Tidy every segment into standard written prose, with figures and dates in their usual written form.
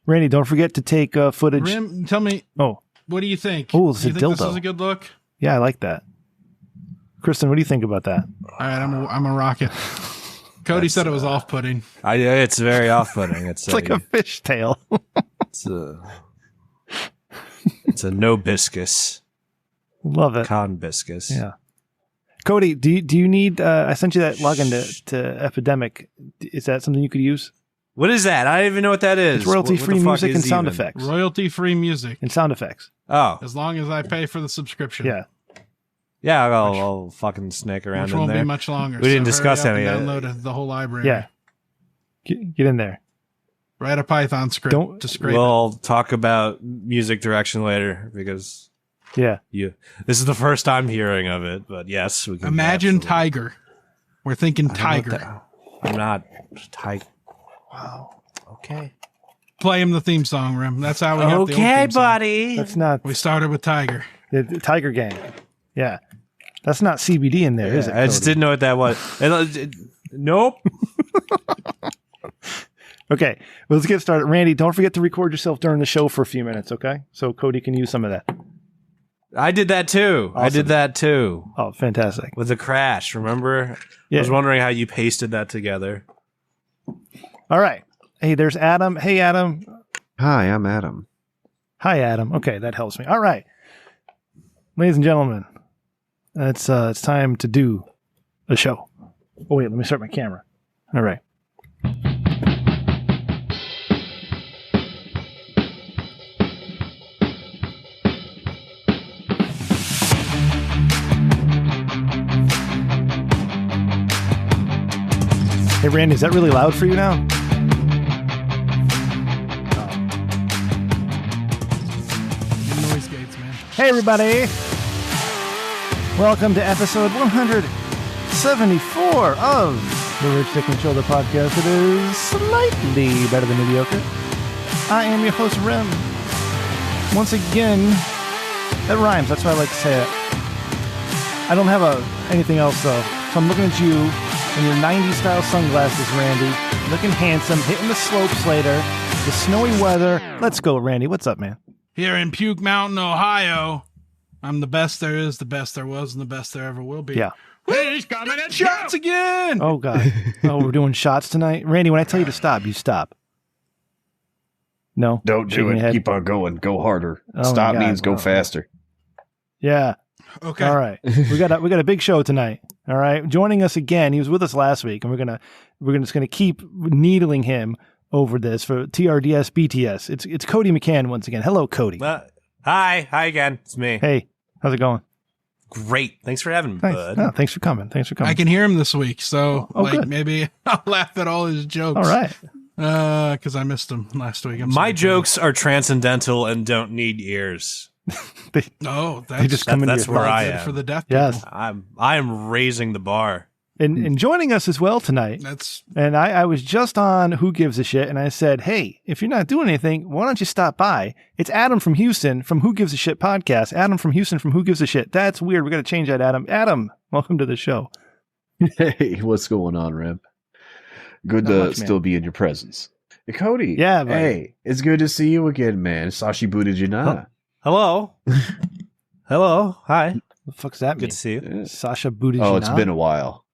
Randy, don't forget to take footage. Rem, tell me. Oh, what do you think? Oh, it's do you a think dildo. this is a good look? Yeah, I like that. Kristen, what do you think about that? All right, I'm a rocket. Cody said it was off-putting. It's very off-putting. It's like a fish tail. It's a no biscus. Love it. Con biscus. Yeah. Cody, do you need? I sent you that login to Epidemic. Is that something you could use? What is that? I don't even know what that is. It's royalty-free music and sound effects. Royalty-free music and sound effects. Oh, as long as I pay for the subscription. Yeah. Yeah, I'll fucking snake around which in won't there. be much longer. We didn't discuss any of it. Download the whole library. Yeah. Get in there. Write a Python script to scrape We'll talk about music direction later because this is the first time hearing of it, but yes, we can. Imagine absolutely. Tiger. We're thinking Tiger. I'm not Tiger. Wow. Okay. Play him the theme song, Rem. That's how we got the old Okay, theme song. buddy. That's not. We started with Tiger. The Tiger Gang. Yeah. That's not CBD in there, is it? I just didn't know what that was. Nope. Okay, well, let's get started. Randy, don't forget to record yourself during the show for a few minutes, okay? So Cody can use some of that. I did that too. Awesome. I did that too. Oh, fantastic. With the crash, remember? Yeah. I was wondering how you pasted that together. All right. Hey, there's Adam. Hey, Adam. Hi, I'm Adam. Hi, Adam. Okay, that helps me. All right. Ladies and gentlemen, it's time to do a show. Oh, wait, let me start my camera. All right. Hey, Randy, is that really loud for you now? Noise gates, man. Hey, everybody. Welcome to episode 174 of the Rich Dick and Shoulder podcast. It is slightly better than mediocre. I am your host, Rem. Once again, that rhymes. That's why I like to say it. I don't have anything else, though. So I'm looking at you in your 90s style sunglasses, Randy. Looking handsome, hitting the slopes later, the snowy weather. Let's go, Randy. What's up, man? Here in Puke Mountain, Ohio, I'm the best there is, the best there was, and the best there ever will be. Yeah. He's coming at shots again. Oh, God. Oh, we're doing shots tonight? Randy, when I tell you to stop, you stop. No? Don't do Shaking your it. head? Keep on going. Go harder. Oh, Stop my God. means go Wow. faster. Yeah. Okay. All right. We got a big show tonight. All right. Joining us again. He was with us last week, and we're just gonna keep needling him over this for TRDS BTS. It's Cody McCann once again. Hello, Cody. Hi again. It's me. Hey, how's it going? Great. Thanks for having me, Thanks. bud. Oh, thanks for coming. I can hear him this week, so good. maybe I'll laugh at all his jokes. All right. Because I missed him last week. My jokes are transcendental and don't need ears. They just come into that's your where thoughts. I am. for the deaf. Yes. I am raising the bar. And joining us as well tonight. And I was just on Who Gives a Shit, and I said, hey, if you're not doing anything, why don't you stop by? It's Adam from Houston from Who Gives a Shit podcast. Adam from Houston from Who Gives a Shit. That's weird. We got to change that, Adam. Adam, welcome to the show. Hey, what's going on, Rem? Good Not to much, man. still be in your presence. Hey, Cody. Yeah, buddy. Hey, it's good to see you again, man. Sashi Budajina. Hello. Hello. Hi. What the fuck's that mean? Good to see you. Yeah. Sasha Buttigieg. Oh, it's been a while.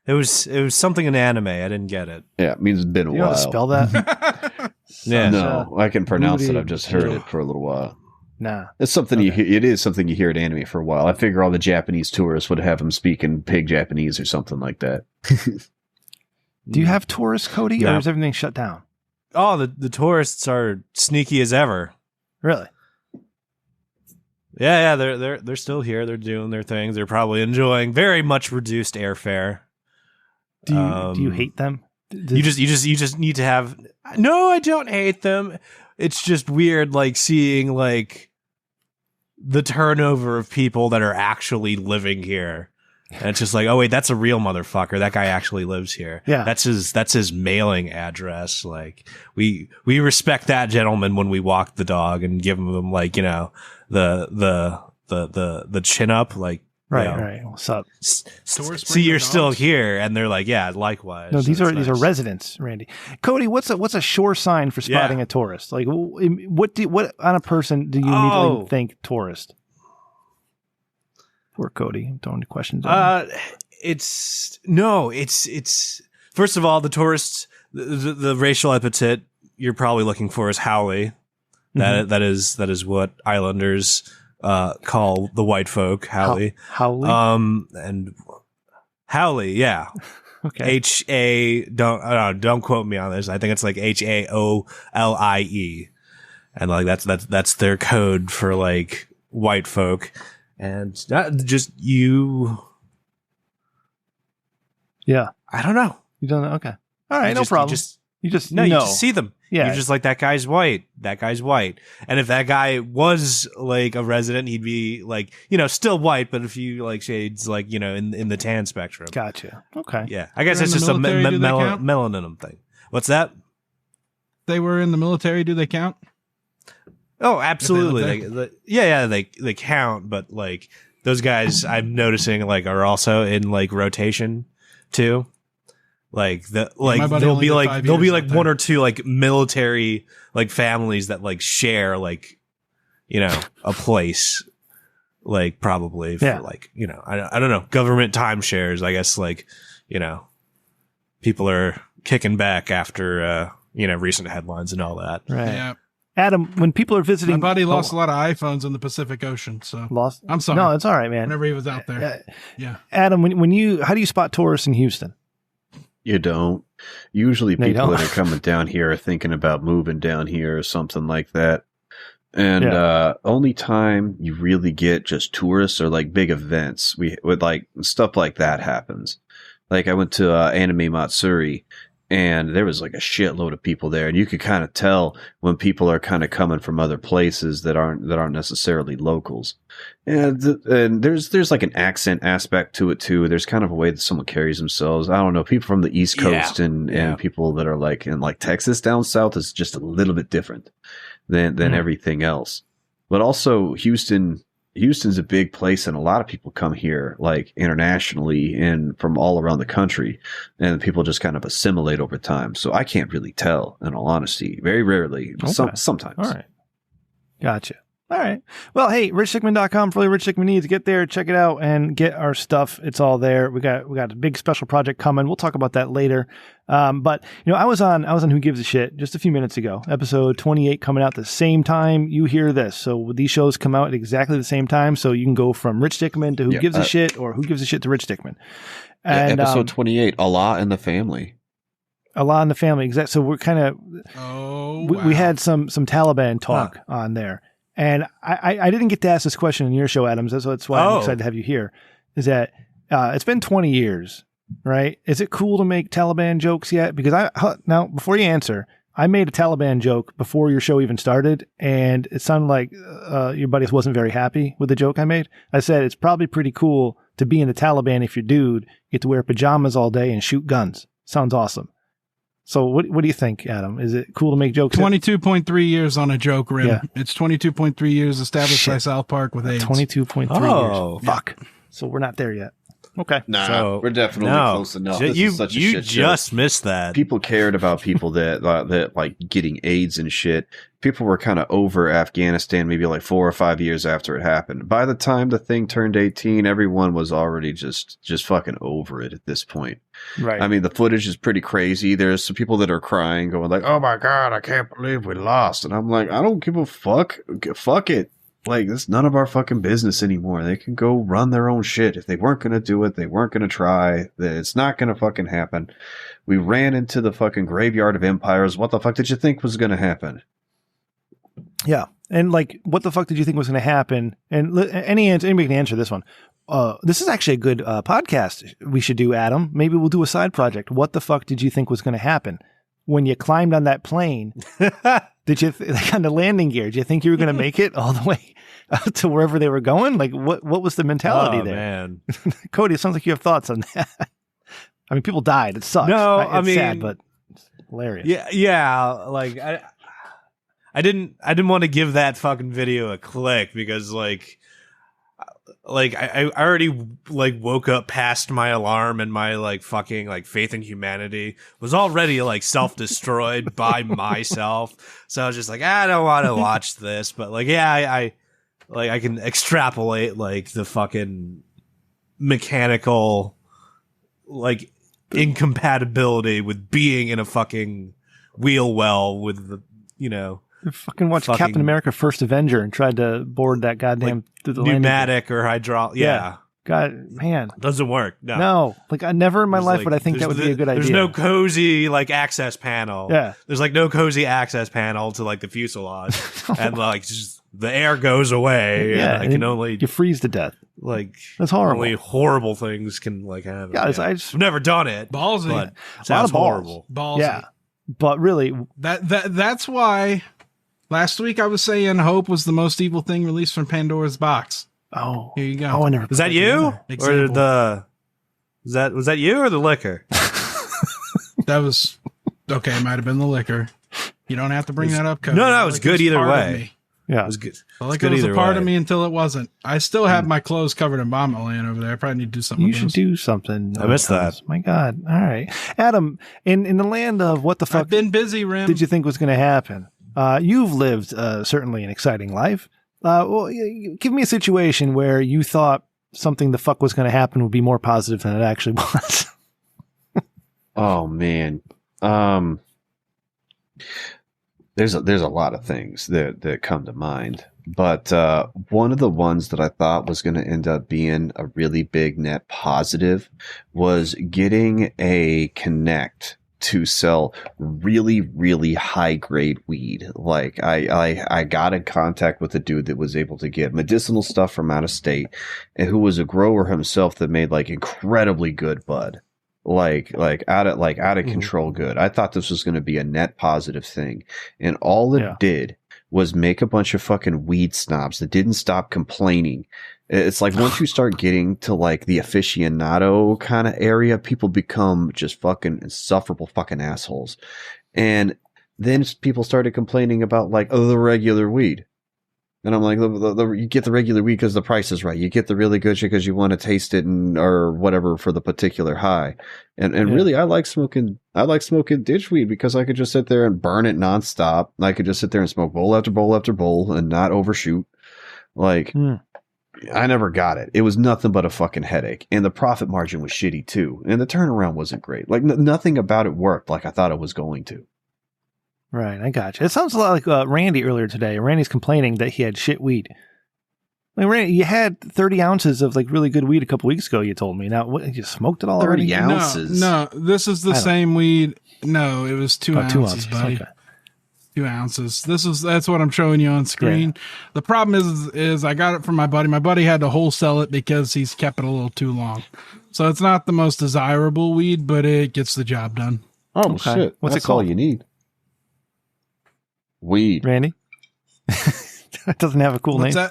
It was something in anime. I didn't get it. Yeah, it means it's been a You know how while. to spell that? Yeah. No, I can pronounce it. I've just heard Buttigieg. it for a little while. Nah. It's something it is something you hear at anime for a while. I figure all the Japanese tourists would have them speaking pig Japanese or something like that. Do you have tourists, Cody, No. or is everything shut down? Oh, the tourists are sneaky as ever. Really? Yeah, they're still here. They're doing their things. They're probably enjoying very much reduced airfare. Do you hate them? You just need to have. No, I don't hate them. It's just weird, like seeing like the turnover of people that are actually living here, and it's just like, oh wait, that's a real motherfucker. That guy actually lives here. Yeah, that's his mailing address. Like we respect that gentleman when we walk the dog and give him like the chin up. Like Right, you know, right. What's up? Tourists See, bring you're their still dogs? here, and they're like, yeah, likewise. No, these So are it's these are nice. residents, Randy. Cody, what's a sure sign for spotting Yeah. a tourist? Like, what on a person do you immediately think tourist? Poor Cody, I'm throwing questions at him. It's first of all, the tourists, the racial epithet you're probably looking for is Howley. That is what Islanders call the white folk, Howley. Howley. And Howley, yeah. Okay. Don't quote me on this. I think it's like HAOLIE. And like that's their code for like white folk. And just you. Yeah. I don't know. You don't know? Okay. All right. No You problem. just You just No, know. you just see them. Yeah. You're just like, that guy's white. That guy's white. And if that guy was like a resident, he'd be like, still white, but a few like shades like, in the tan spectrum. Gotcha. Okay. Yeah. I guess They're it's in the just a military, do they count? melanin thing. What's that? They were in the military. Do they count? Oh, absolutely. live They count, but like those guys I'm noticing like are also in like rotation too. Like my buddy there'll only be did like 5 there'll be years like out one there. or two like military like families that like share like a place, like probably for Yeah. like I don't know, government timeshares. I guess like people are kicking back after recent headlines and all that. Right. Yeah. Adam, when people are My visiting, buddy lost a lot of iPhones in the Pacific Ocean. So Lost. I'm sorry. No, it's all right, man. Whenever he was out there. Yeah. Adam, how do you spot tourists in Houston? You don't. Usually No, you people don't. that are coming down here are thinking about moving down here or something like that. And only time you really get just tourists or like big events, with like stuff like that happens. Like I went to Anime Matsuri, and there was like a shitload of people there, and you could kind of tell when people are kind of coming from other places that aren't necessarily locals. And there's like an accent aspect to it too. There's kind of a way that someone carries themselves. I don't know. People from the East Coast and people that are like in like Texas down south is just a little bit different than everything else. But also Houston's a big place, and a lot of people come here like internationally and from all around the country, and people just kind of assimilate over time. So I can't really tell, in all honesty. Very rarely. Okay. Sometimes. All right. Gotcha. All right. Well, hey, richdickman.com for all your Rich Dickman needs. Get there, check it out, and get our stuff. It's all there. We got a big special project coming. We'll talk about that later. But I was on Who Gives a Shit just a few minutes ago. Episode 28 coming out the same time you hear this. So these shows come out at exactly the same time. So you can go from Rich Dickman to Who Gives a Shit, or Who Gives a Shit to Rich Dickman. And episode 28, Allah and the Family. Allah and the Family. Exactly. So we're kind of we had some Taliban talk on there. And I didn't get to ask this question in your show, Adams. That's why I'm excited to have you here. Is that it's been 20 years, right? Is it cool to make Taliban jokes yet? Because now, before you answer, I made a Taliban joke before your show even started, and it sounded like your buddy wasn't very happy with the joke I made. I said it's probably pretty cool to be in the Taliban if you're dude, get to wear pajamas all day and shoot guns. Sounds awesome. So what do you think, Adam? Is it cool to make jokes? 22.3 years on a joke, Rim. Yeah. It's 22.3 years established by South Park with AIDS. 22.3 years. Fuck. So we're not there yet. Okay. Nah, So- we're definitely close enough. This You is such a you shit show. just missed that. People cared about people that like getting AIDS and shit. People were kind of over Afghanistan maybe like 4 or 5 years after it happened. By the time the thing turned 18, everyone was already just fucking over it at this point. Right. I mean, the footage is pretty crazy. There's some people that are crying, going like, "Oh my God, I can't believe we lost." And I'm like, I don't give a fuck. Fuck it. Like, it's none of our fucking business anymore. They can go run their own shit. If they weren't going to do it, they weren't going to try. It's not going to fucking happen. We ran into the fucking graveyard of empires. What the fuck did you think was going to happen? Yeah. And like, what the fuck did you think was going to happen? And anybody can answer this one. This is actually a good podcast we should do, Adam. Maybe we'll do a side project. What the fuck did you think was going to happen when you climbed on that plane? Did you like on the landing gear? Did you think you were going to make it all the way to wherever they were going? Like, what was the mentality there? Man. Cody, it sounds like you have thoughts on that. I mean, people died. It sucks. No, It's I mean, sad, but it's hilarious. Yeah. Like I didn't want to give that fucking video a click because like like I already like woke up past my alarm, and my like fucking like faith in humanity was already like self-destroyed by myself. So I was just like, I don't want to watch this, but like, yeah, I can extrapolate like the fucking mechanical like incompatibility with being in a fucking wheel well with the, you know, You fucking watched Captain America: First Avenger and tried to board that goddamn like, through the pneumatic or hydraulic. Yeah. God, man, Doesn't work. No. no. Like I never in my There's, life like, would I think that would be a good idea. There's no cozy like access panel. Yeah. There's like no cozy access panel to like the fuselage, and like just the air goes away. Yeah, and I can only you freeze to death. like That's horrible. only horrible things can like happen. Yeah, Yeah. I've never done it. Ballsy. But a lot sounds of balls. horrible. Ballsy. Yeah, but really, That's why last week I was saying Hope was the most evil thing released from Pandora's box. oh, Here you go. Oh, I never. Was that you Example. or the? Was that you or the liquor? That was okay. It might have been the liquor. You don't have to bring that up, Cody. No, it was good either way. Yeah, It was good. The liquor good was a either part way. of me until it wasn't. I still have my clothes covered in vomit laying over there. I probably need to do something you with should those. do something. I missed that. My God! All right, Adam. In the land of what the fuck I've been busy, Rim. did you think was going to happen? You've lived certainly an exciting life. Well, give me a situation where you thought something the fuck was going to happen would be more positive than it actually was. Oh man. There's a lot of things that come to mind, but one of the ones that I thought was going to end up being a really big net positive was getting a connect to sell really, really high grade weed. Like I got in contact with a dude that was able to get medicinal stuff from out of state, and who was a grower himself that made like incredibly good bud. Like out of control good. I thought this was going to be a net positive thing, and all it did was make a bunch of fucking weed snobs that didn't stop complaining. It's like once you start getting to like the aficionado kind of area, people become just fucking insufferable fucking assholes. And then people started complaining about like, oh, the regular weed. And I'm like, you get the regular weed because the price is right. You get the really good shit because you want to taste it or whatever for the particular high. And really, I like smoking ditch weed because I could just sit there and burn it nonstop. I could just sit there and smoke bowl after bowl after bowl and not overshoot. Like, I never got it. It was nothing but a fucking headache. And the profit margin was shitty too. And the turnaround wasn't great. Like nothing about it worked like I thought it was going to. Right, I got you. It sounds a lot like Randy earlier today. Randy's complaining that he had shit weed. I mean, Randy, you had 30 ounces of like really good weed a couple weeks ago. You told me. Now, what, you smoked it all 30 already? ounces. No, this is the same weed. No, it was 2 Oh, 2 ounces, ounces, buddy. okay. 2 ounces. That's what I'm showing you on screen. Yeah. The problem is I got it from my buddy. My buddy had to wholesale it because he's kept it a little too long. So it's not the most desirable weed, but it gets the job done. Oh, Okay. shit. What's That's it called? all you need. Weed. Randy? It doesn't have a cool What's name.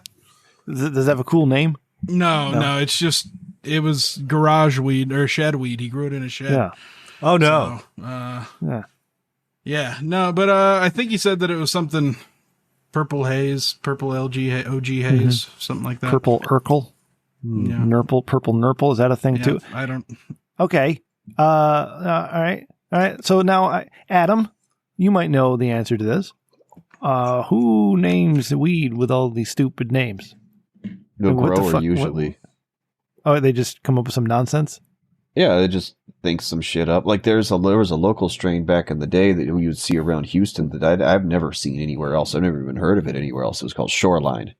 that? Does it have a cool name? No, it's just, it was garage weed or shed weed. He grew it in a shed. Yeah. Oh no. So, yeah, no, but I think he said that it was something purple haze, purple OG haze, something like that. Purple Urkel? Yeah. Nurple? Purple Nurple? Is that a thing Yeah, too? I don't. Okay. All right. So now, Adam, you might know the answer to this. Who names the weed with all these stupid names? The What the grower fuck? usually. Oh, they just come up with some nonsense? Yeah, they just think some shit up. Like there was a local strain back in the day that you would see around Houston that I've never seen anywhere else. I've never even heard of it anywhere else. It was called Shoreline.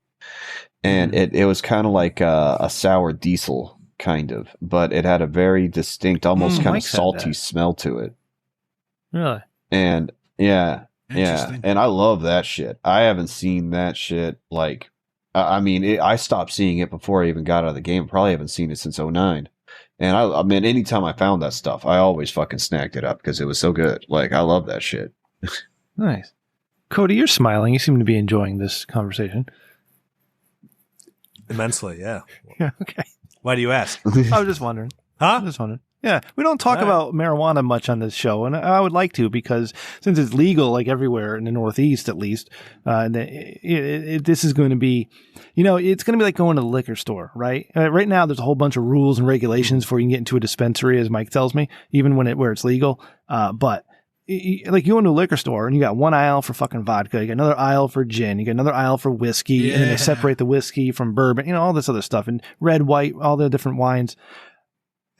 And it was kind of like a sour diesel, kind of. But it had a very distinct, almost kind of Mike said salty that. smell to it. Really? And yeah. Interesting. And I love that shit. I haven't seen that shit like, I mean, I stopped seeing it before I even got out of the game. Probably haven't seen it since 2009. And I mean, anytime I found that stuff, I always fucking snacked it up because it was so good. Like, I love that shit. Nice. Cody, you're smiling. You seem to be enjoying this conversation. Immensely, yeah. Yeah, okay. Why do you ask? I was just wondering. Huh? I was just wondering. Yeah, we don't talk All right. about marijuana much on this show, and I would like to because since it's legal, like everywhere in the Northeast, at least, this is going to be, it's going to be like going to the liquor store, right? Right now, there's a whole bunch of rules and regulations before you can get into a dispensary, as Mike tells me, even where it's legal. But like you go into a liquor store and you got one aisle for fucking vodka, you got another aisle for gin, you got another aisle for whiskey, and then they separate the whiskey from bourbon, all this other stuff, and red, white, all the different wines.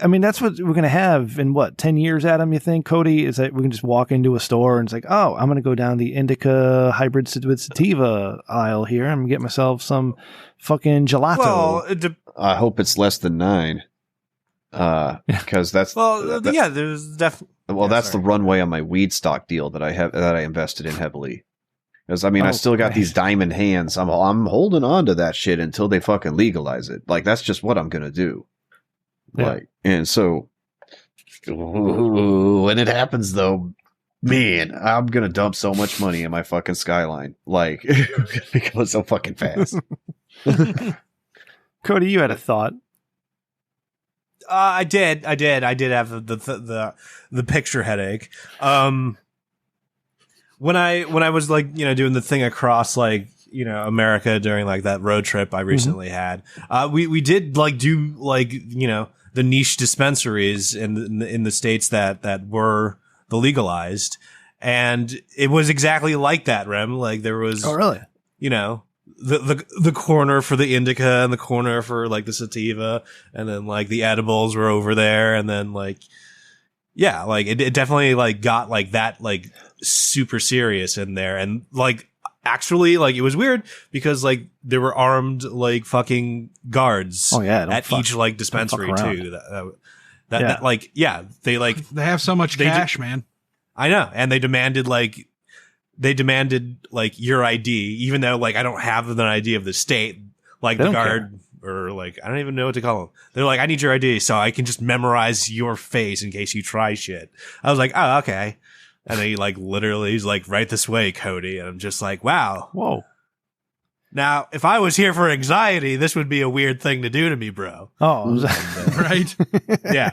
I mean, that's what we're going to have in 10 years, Adam, you think, Cody? Is that we can just walk into a store and it's like, oh, I'm going to go down the indica hybrid with sativa aisle here. I'm going to get myself some fucking gelato. Well, I hope it's less than 9. Because that's there's definitely. Well, that's the runway on my weed stock deal that I invested in heavily. Because I still got these diamond hands. I'm holding on to that shit until they fucking legalize it. Like that's just what I'm gonna do. Yeah. Like, and so when it happens, though, man, I'm gonna dump so much money in my fucking Skyline. Like, it goes so fucking fast. Cody, you had a thought. I did have the picture headache. When I was like, doing the thing across like, America during like that road trip I recently had, we did like do like, the niche dispensaries in the states that were the legalized. And it was exactly like that, Rem. Like there was, oh, really? The corner for the indica and the corner for like the sativa, and then like the edibles were over there, and then like like it definitely like got like that like super serious in there, and like actually like it was weird because like there were armed like fucking guards at each like dispensary too. That like they like they have so much cash, man. I know, and they demanded like your ID, even though like I don't have an ID of the state. Like the guard or like I don't even know what to call them. They're like, I need your ID so I can just memorize your face in case you try shit. I was like, oh, okay. And then he like literally he's like, right this way, Cody. And I'm just like, wow. Whoa. Now, if I was here for anxiety, this would be a weird thing to do to me, bro. Oh, right. Yeah.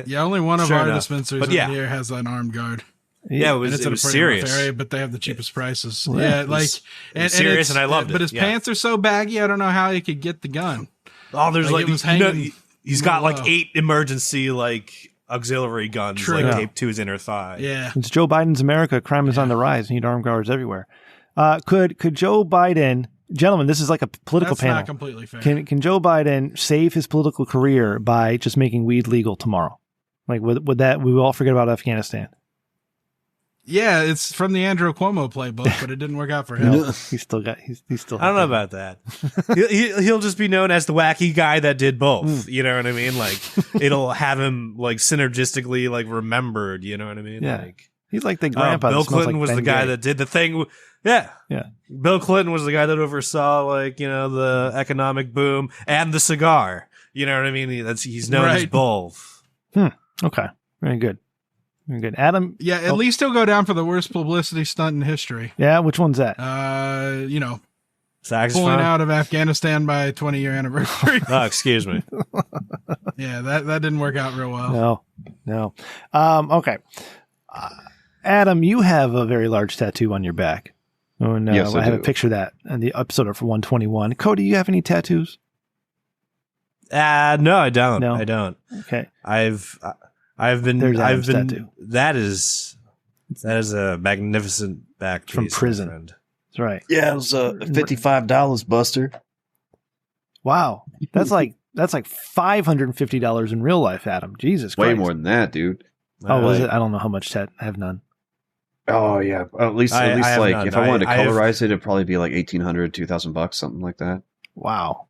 Yeah. Only one of our dispensaries here has an armed guard. Yeah, it was serious. Area, but they have the cheapest prices. Well, yeah, like and serious, and I loved it. But his pants are so baggy, I don't know how he could get the gun. Oh, there's like it was hanging. He's got like 8 emergency like auxiliary guns taped to his inner thigh. Yeah, it's Joe Biden's America. Crime is on the rise. You need armed guards everywhere. Could Joe Biden, gentlemen? This is like a political panel. Not completely fair. Can Joe Biden save his political career by just making weed legal tomorrow? Like would that we all forget about Afghanistan? Yeah, it's from the Andrew Cuomo playbook, but it didn't work out for him. He's still. I don't know about that. He'll just be known as the wacky guy that did both. You know what I mean? Like it'll have him like synergistically like remembered. You know what I mean? Yeah. Like, he's like the grandpa. Bill Clinton was the guy that did the thing. Yeah. Bill Clinton was the guy that oversaw like the economic boom and the cigar. You know what I mean? He's known as both. Okay. Very good. Very good. Adam? Yeah, at least he'll go down for the worst publicity stunt in history. Yeah, which one's that? Saxophone? Pulling out of Afghanistan by 20-year anniversary. Oh, excuse me. Yeah, that didn't work out real well. No. Okay. Adam, you have a very large tattoo on your back. And, yes, I have a picture of that in the episode of 121. Cody, you have any tattoos? No, I don't. No? I don't. Okay. I've been tattoo. That is a magnificent back piece from prison. That's right. Yeah, it was $55, Buster. Wow. That's like $550 in real life, Adam. Jesus Christ. Way more than that, dude. Oh, was it? I don't know how much I have none. Oh yeah, at least like none. If I wanted to colorize it, it'd probably be like $1,800, $2,000, something like that. Wow.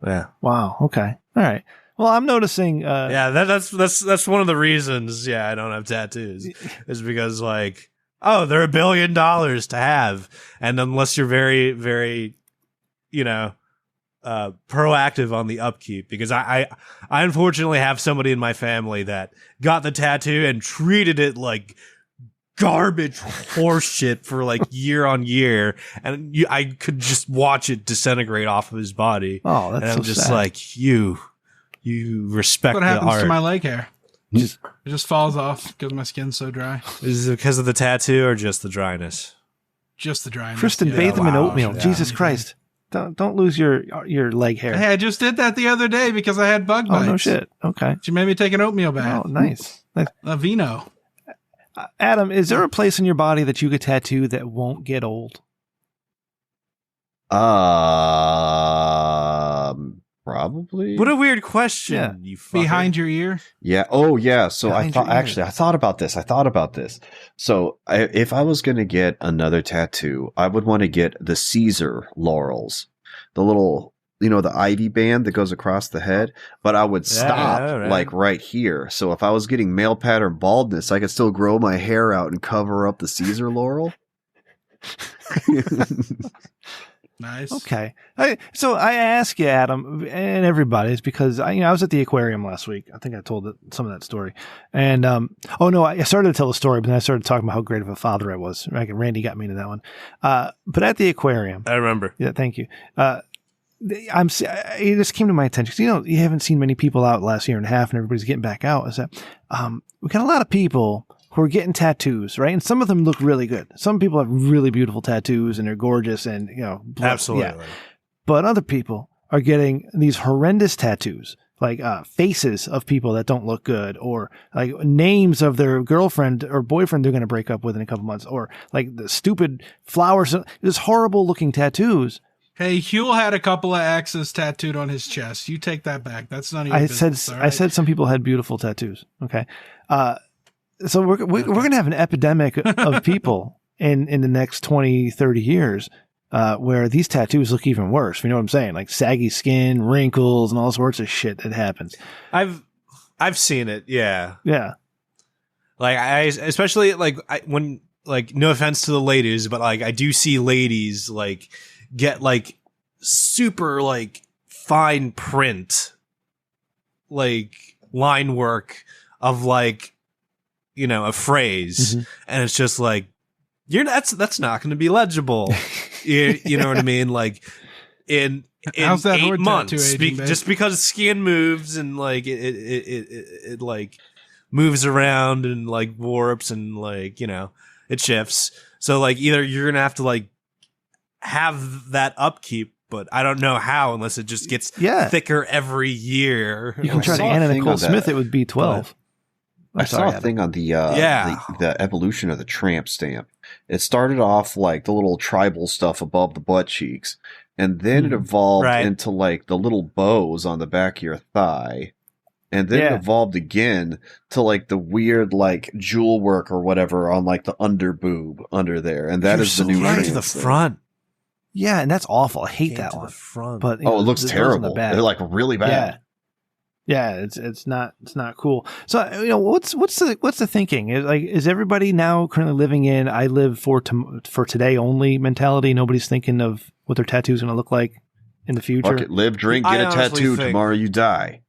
Yeah. Wow. Okay. All right. Well, I'm noticing. That's one of the reasons. Yeah, I don't have tattoos. Is because like, oh, they're $1 billion to have, and unless you're very, very, proactive on the upkeep, because I unfortunately have somebody in my family that got the tattoo and treated it like garbage horse shit for like year on year, and I could just watch it disintegrate off of his body. Oh, that's and I'm so just sad. like, you You respect What the happens art. to my leg hair? Just It just falls off because my skin's so dry. Is it because of the tattoo or just the dryness? Just the dryness. Kristen, yeah. bathe them in wow. oatmeal. Yeah. Jesus Christ! Don't lose your leg hair. Hey, I just did that the other day because I had bug Oh bites. no shit. Okay. She made me take an oatmeal bath. Oh, nice. A vino. Adam, is there a place in your body that you could tattoo that won't get old? Probably. What a weird question. Yeah. You fucker. Behind your ear. Yeah. Oh, yeah. So Behind your ear. I thought about this. So if I was going to get another tattoo, I would want to get the Caesar laurels, the little, the ivy band that goes across the head, but I would stop right. like right here. So if I was getting male pattern baldness, I could still grow my hair out and cover up the Caesar laurel. Nice. Okay. So I ask you, Adam, and everybody, is because I was at the aquarium last week. I think I told some of that story. And I started to tell the story, but then I started talking about how great of a father I was. Randy got me into that one. But at the aquarium, I remember. yeah, thank you. It just came to my attention because you haven't seen many people out last year and a half, and everybody's getting back out. Is that we got a lot of people who are getting tattoos, right? And some of them look really good. Some people have really beautiful tattoos and they're gorgeous and, Absolutely. Yeah. But other people are getting these horrendous tattoos, like faces of people that don't look good, or like names of their girlfriend or boyfriend they're going to break up with in a couple months, or like the stupid flowers, just horrible looking tattoos. Hey, Huel had a couple of X's tattooed on his chest. You take that back. That's none of your business. I said some people had beautiful tattoos. Okay. So we're going to have an epidemic of people in the next 20, 30 years where these tattoos look even worse. You know what I'm saying? Like saggy skin, wrinkles, and all sorts of shit that happens. I've seen it. Yeah. Yeah. Like especially when no offense to the ladies, but like I do see ladies like get like super like fine print, like line work of like, a phrase, and it's just like, that's not going to be legible. you know what I mean? Like in How's that 8 hard months, tattoo aging, babe? just because skin moves and like it like moves around and like warps and like, it shifts. So like either you're going to have to like have that upkeep, but I don't know how unless it just gets thicker every year. You can try to Anna Nicole Smith it with B12. I saw a thing on the evolution of the tramp stamp. It started off like the little tribal stuff above the butt cheeks, and then it evolved into like the little bows on the back of your thigh, and then it evolved again to like the weird like jewel work or whatever on like the under boob under there, and that is the new right to the front. Yeah, and that's awful. I hate that to one. the front. But it looks terrible. They're like really bad. Yeah, it's not cool. So what's the thinking? Is everybody now currently living in I live for today only mentality? Nobody's thinking of what their tattoo's going to look like in the future. Fuck it, live, drink, get a tattoo. Tomorrow you die.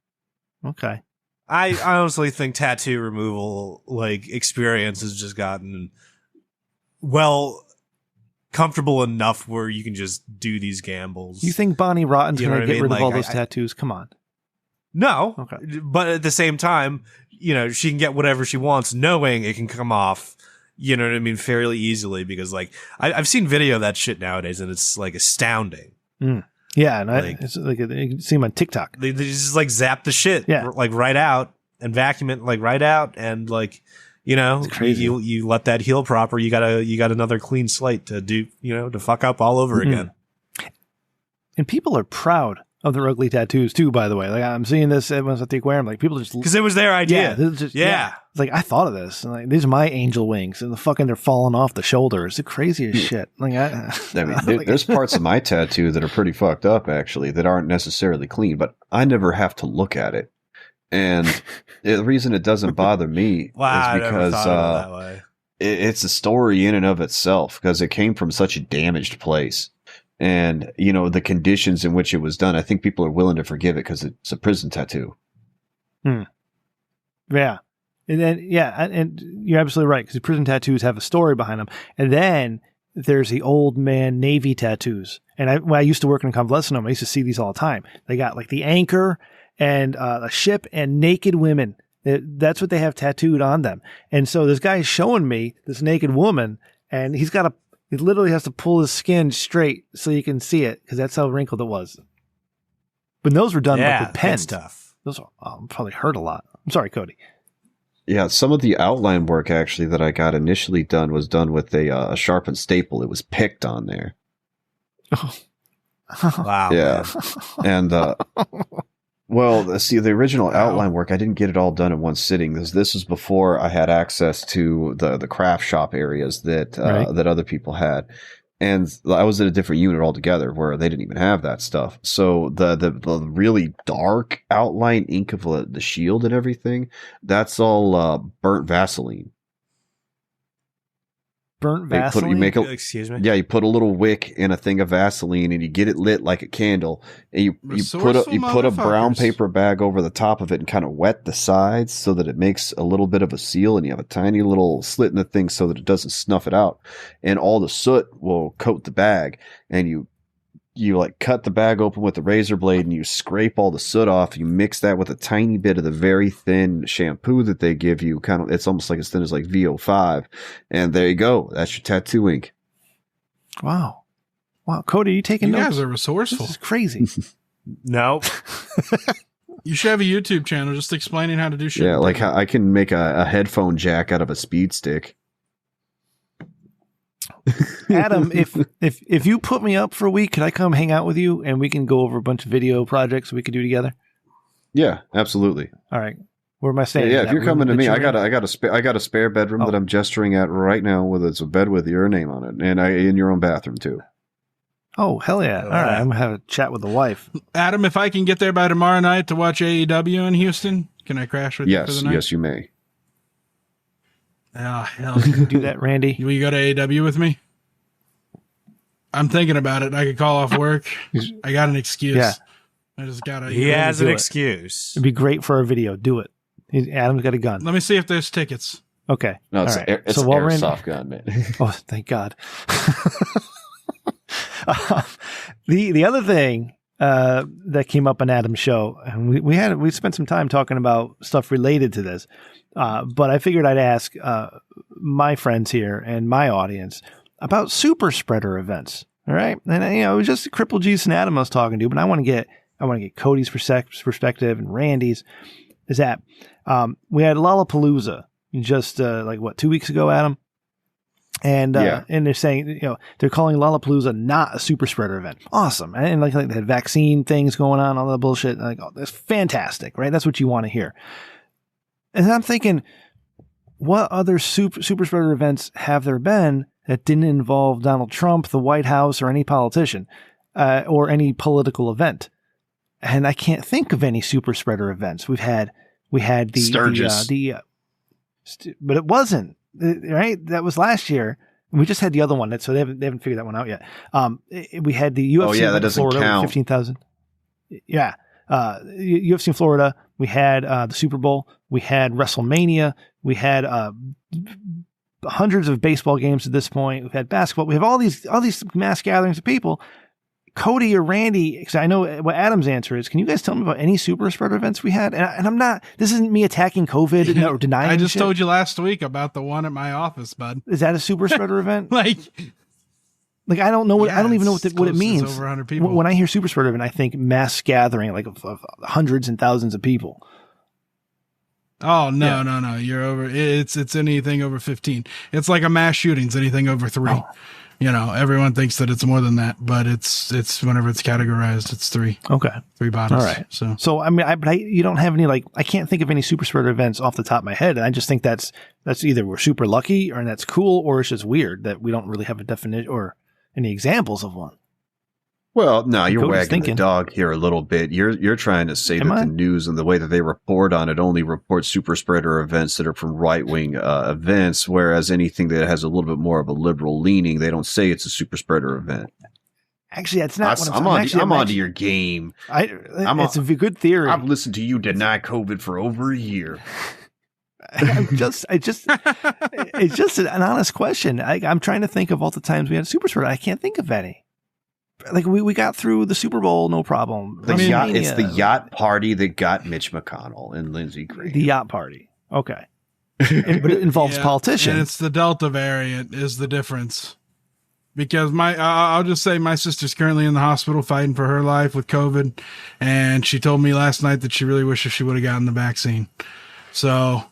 Okay. I honestly think tattoo removal like experience has just gotten comfortable enough where you can just do these gambles. You think Bonnie Rotten's going to get rid of all those I tattoos? Come on. No. Okay. But at the same time, she can get whatever she wants, knowing it can come off, fairly easily, because like I've seen video of that shit nowadays and it's like astounding. Yeah, and it's like you can see them on TikTok. They just like zap the shit like right out and vacuum it like right out, and like it's crazy. You let that heal proper, you got another clean slate to do, to fuck up all over again. And people are proud of their ugly tattoos too, by the way. Like I'm seeing this everyone's at the aquarium, like people just because it was their idea. It's like I thought of this. And like these are my angel wings, and they're falling off the shoulder. It's the craziest shit. Like there's parts of my tattoo that are pretty fucked up actually, that aren't necessarily clean, but I never have to look at it. And the reason it doesn't bother me is because it's a story in and of itself, because it came from such a damaged place. And, the conditions in which it was done, I think people are willing to forgive it because it's a prison tattoo. Yeah. And then, and you're absolutely right, because prison tattoos have a story behind them. And then there's the old man Navy tattoos. And when I used to work in a convalescent home, I used to see these all the time. They got like the anchor and a ship and naked women. That's what they have tattooed on them. And so this guy is showing me this naked woman, and he literally has to pull his skin straight so you can see it, because that's how wrinkled it was. But those were done with pen stuff. Those probably hurt a lot. I'm sorry, Cody. Yeah, some of the outline work actually that I got initially done was done with a sharpened staple. It was picked on there. Oh. Wow. Yeah. And, well, see, the original outline work, I didn't get it all done in one sitting. This was before I had access to the craft shop areas that other people had. And I was in a different unit altogether where they didn't even have that stuff. So the really dark outline ink of the shield and everything, that's all burnt Vaseline. Burnt Vaseline? Excuse me? Yeah, you put a little wick in a thing of Vaseline and you get it lit like a candle. And you put a brown paper bag over the top of it and kind of wet the sides so that it makes a little bit of a seal, and you have a tiny little slit in the thing so that it doesn't snuff it out. And all the soot will coat the bag, and you like cut the bag open with a razor blade and you scrape all the soot off. You mix that with a tiny bit of the very thin shampoo that they give you. It's almost like as thin as like VO5. And there you go. That's your tattoo ink. Wow. Cody, are you taking notes? You guys are resourceful. This is crazy. No. You should have a YouTube channel just explaining how to do shit. Yeah, like how I can make a headphone jack out of a speed stick. Adam, if you put me up for a week, could I come hang out with you and we can go over a bunch of video projects we could do together? Yeah, absolutely. All right. Where am I staying? Yeah, if you're coming to me, I got a spare bedroom that I'm gesturing at right now with it's a bed with your name on it, and in your own bathroom too. Oh, hell yeah. All right, I'm going to have a chat with the wife. Adam, if I can get there by tomorrow night to watch AEW in Houston, can I crash with you for the night? Yes, you may. Oh, hell. You do that, Randy? Will you go to AEW with me? I'm thinking about it. I could call off work. I got an excuse. Yeah. I just gotta. He has an excuse. It'd be great for our video. Do it. Adam's got a gun. Let me see if there's tickets. Okay. No, it's right. it's an airsoft gun, man. Oh, thank God. The other thing that came up on Adam's show, and we spent some time talking about stuff related to this, but I figured I'd ask my friends here and my audience about super spreader events. All right, and it was just Cripple G's and Adam I was talking to, but I want to get Cody's perspective and Randy's. Is that we had Lollapalooza just 2 weeks ago, Adam? And and they're saying, they're calling Lollapalooza not a super spreader event. Awesome. And like they had vaccine things going on, all that bullshit. Like, oh, that's fantastic, right? That's what you want to hear. And I'm thinking, what other super spreader events have there been that didn't involve Donald Trump, the White House, or any politician, or any political event? And I can't think of any super spreader events. We had the Sturgis. But it wasn't. Right, that was last year. We just had the other one, so they haven't figured that one out yet. We had the UFC. Oh yeah, that doesn't Florida, count. 15,000. Yeah, UFC in Florida. We had the Super Bowl. We had WrestleMania. We had hundreds of baseball games at this point. We've had basketball. We have all these mass gatherings of people. Cody or Randy, because I know what Adam's answer is. Can you guys tell me about any super spreader events we had? And I'm not. This isn't me attacking COVID or denying. I just shit. told you last week about the one at my office, bud. Is that a super spreader event? Like I don't know what. I don't even know what it means. Over 100 people. When I hear super spreader event, I think mass gathering, of hundreds and thousands of people. Oh no. You're over. It's anything over 15. It's like a mass shootings. Anything over 3. Oh. Everyone thinks that it's more than that, but it's whenever it's categorized, it's 3. Okay. 3 bodies. All right. So I mean, you don't have any, I can't think of any super spreader events off the top of my head. And I just think that's either we're super lucky or that's cool, or it's just weird that we don't really have a definition or any examples of one. Well, no, you're Cody's wagging thinking. the dog here a little bit. You're trying to say that the news and the way that they report on it only reports super spreader events that are from right-wing events, whereas anything that has a little bit more of a liberal leaning, they don't say it's a super spreader event. Actually, that's not what I'm onto your game. It's a good theory. I've listened to you deny COVID for over a year. it's just an honest question. I'm trying to think of all the times we had a super spreader. I can't think of any. like we got through the Super Bowl, no problem. It's the yacht party that got Mitch McConnell and Lindsey Graham. The yacht party. Okay. But it involves politicians. And it's the Delta variant is the difference. Because I'll just say my sister's currently in the hospital fighting for her life with COVID. And she told me last night that she really wishes she would have gotten the vaccine. So,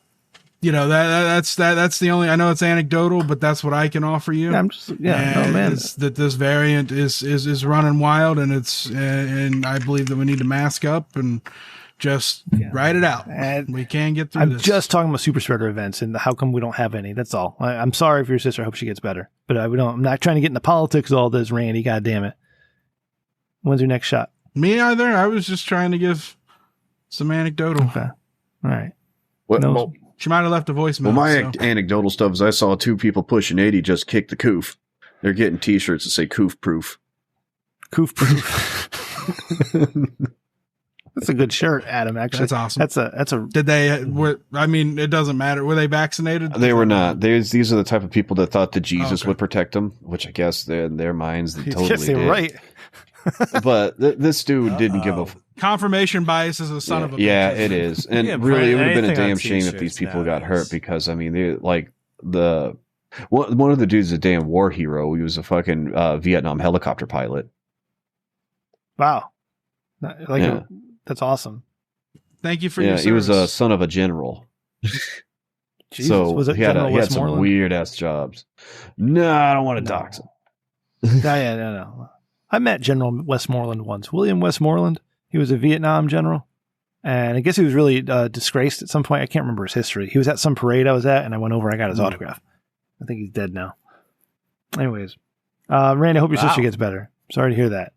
that's the only, I know it's anecdotal, but that's what I can offer you. Man. Is that this variant is running wild, and I believe that we need to mask up and just write it out. And we can get through this. I'm just talking about super spreader events and how come we don't have any. That's all. I'm sorry for your sister. I hope she gets better. But I'm not trying to get into politics of all this, Randy. God damn it. When's your next shot? Me either. I was just trying to give some anecdotal. Okay. All right. She might have left a voicemail. Well, my anecdotal stuff is I saw 2 people pushing 80 just kick the coof. They're getting T-shirts that say coof proof. Coof proof. That's a good shirt, Adam. Actually, that's awesome. That's a. Did they? It doesn't matter. Were they vaccinated? They were not. These are the type of people that thought that Jesus would protect them, which I guess in their minds they totally yes, they're did. Right. But this dude didn't give a. Confirmation bias is a son of a. Yeah, bitch. it is, and really, it would have been a damn shame if these people got hurt because they like one of the dudes is a damn war hero. He was a fucking Vietnam helicopter pilot. Wow, that's awesome. Thank you for your service. He was a son of a general. Jesus, so was it he had some weird ass jobs. No, I don't want to dox him. No. I met General Westmoreland once. William Westmoreland. He was a Vietnam general. And I guess he was really disgraced at some point. I can't remember his history. He was at some parade I was at, and I went over and I got his autograph. I think he's dead now. Anyways. Randy, I hope your sister gets better. Sorry to hear that.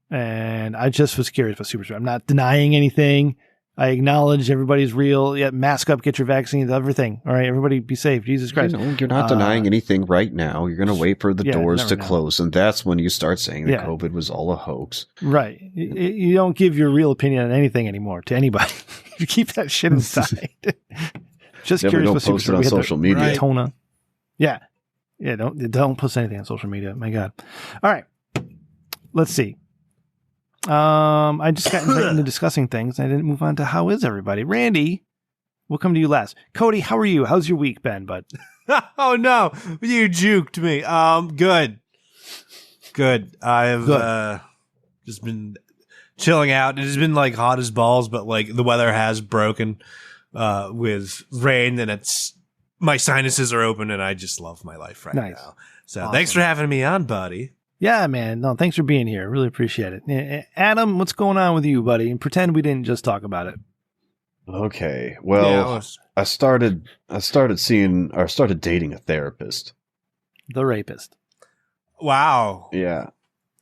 And I just was curious about super spreader. I'm not denying anything. I acknowledge everybody's real. Yeah, mask up, get your vaccines, everything. All right, everybody be safe. Jesus Christ. You're not denying anything right now. You're going to wait for the doors to close, and that's when you start saying that COVID was all a hoax. Right. You don't give your real opinion on anything anymore to anybody. You keep that shit inside. Just curious about super spreader. Don't post it on social media. Tona. Yeah. Yeah, don't post anything on social media. My God. All right. Let's see. I just got into discussing things. I didn't move on to how is everybody. Randy, we'll come to you last. Cody, how are you? How's your week been, bud? Oh no, you juked me. Good. I've just been chilling out. It has been like hot as balls, but like the weather has broken with rain, and my sinuses are open, and I just love my life right now. So awesome. Thanks for having me on, buddy. Yeah, man. No, thanks for being here. Really appreciate it. Adam, what's going on with you, buddy? And pretend we didn't just talk about it. Okay. Well, I started dating a therapist. The rapist. Wow. Yeah.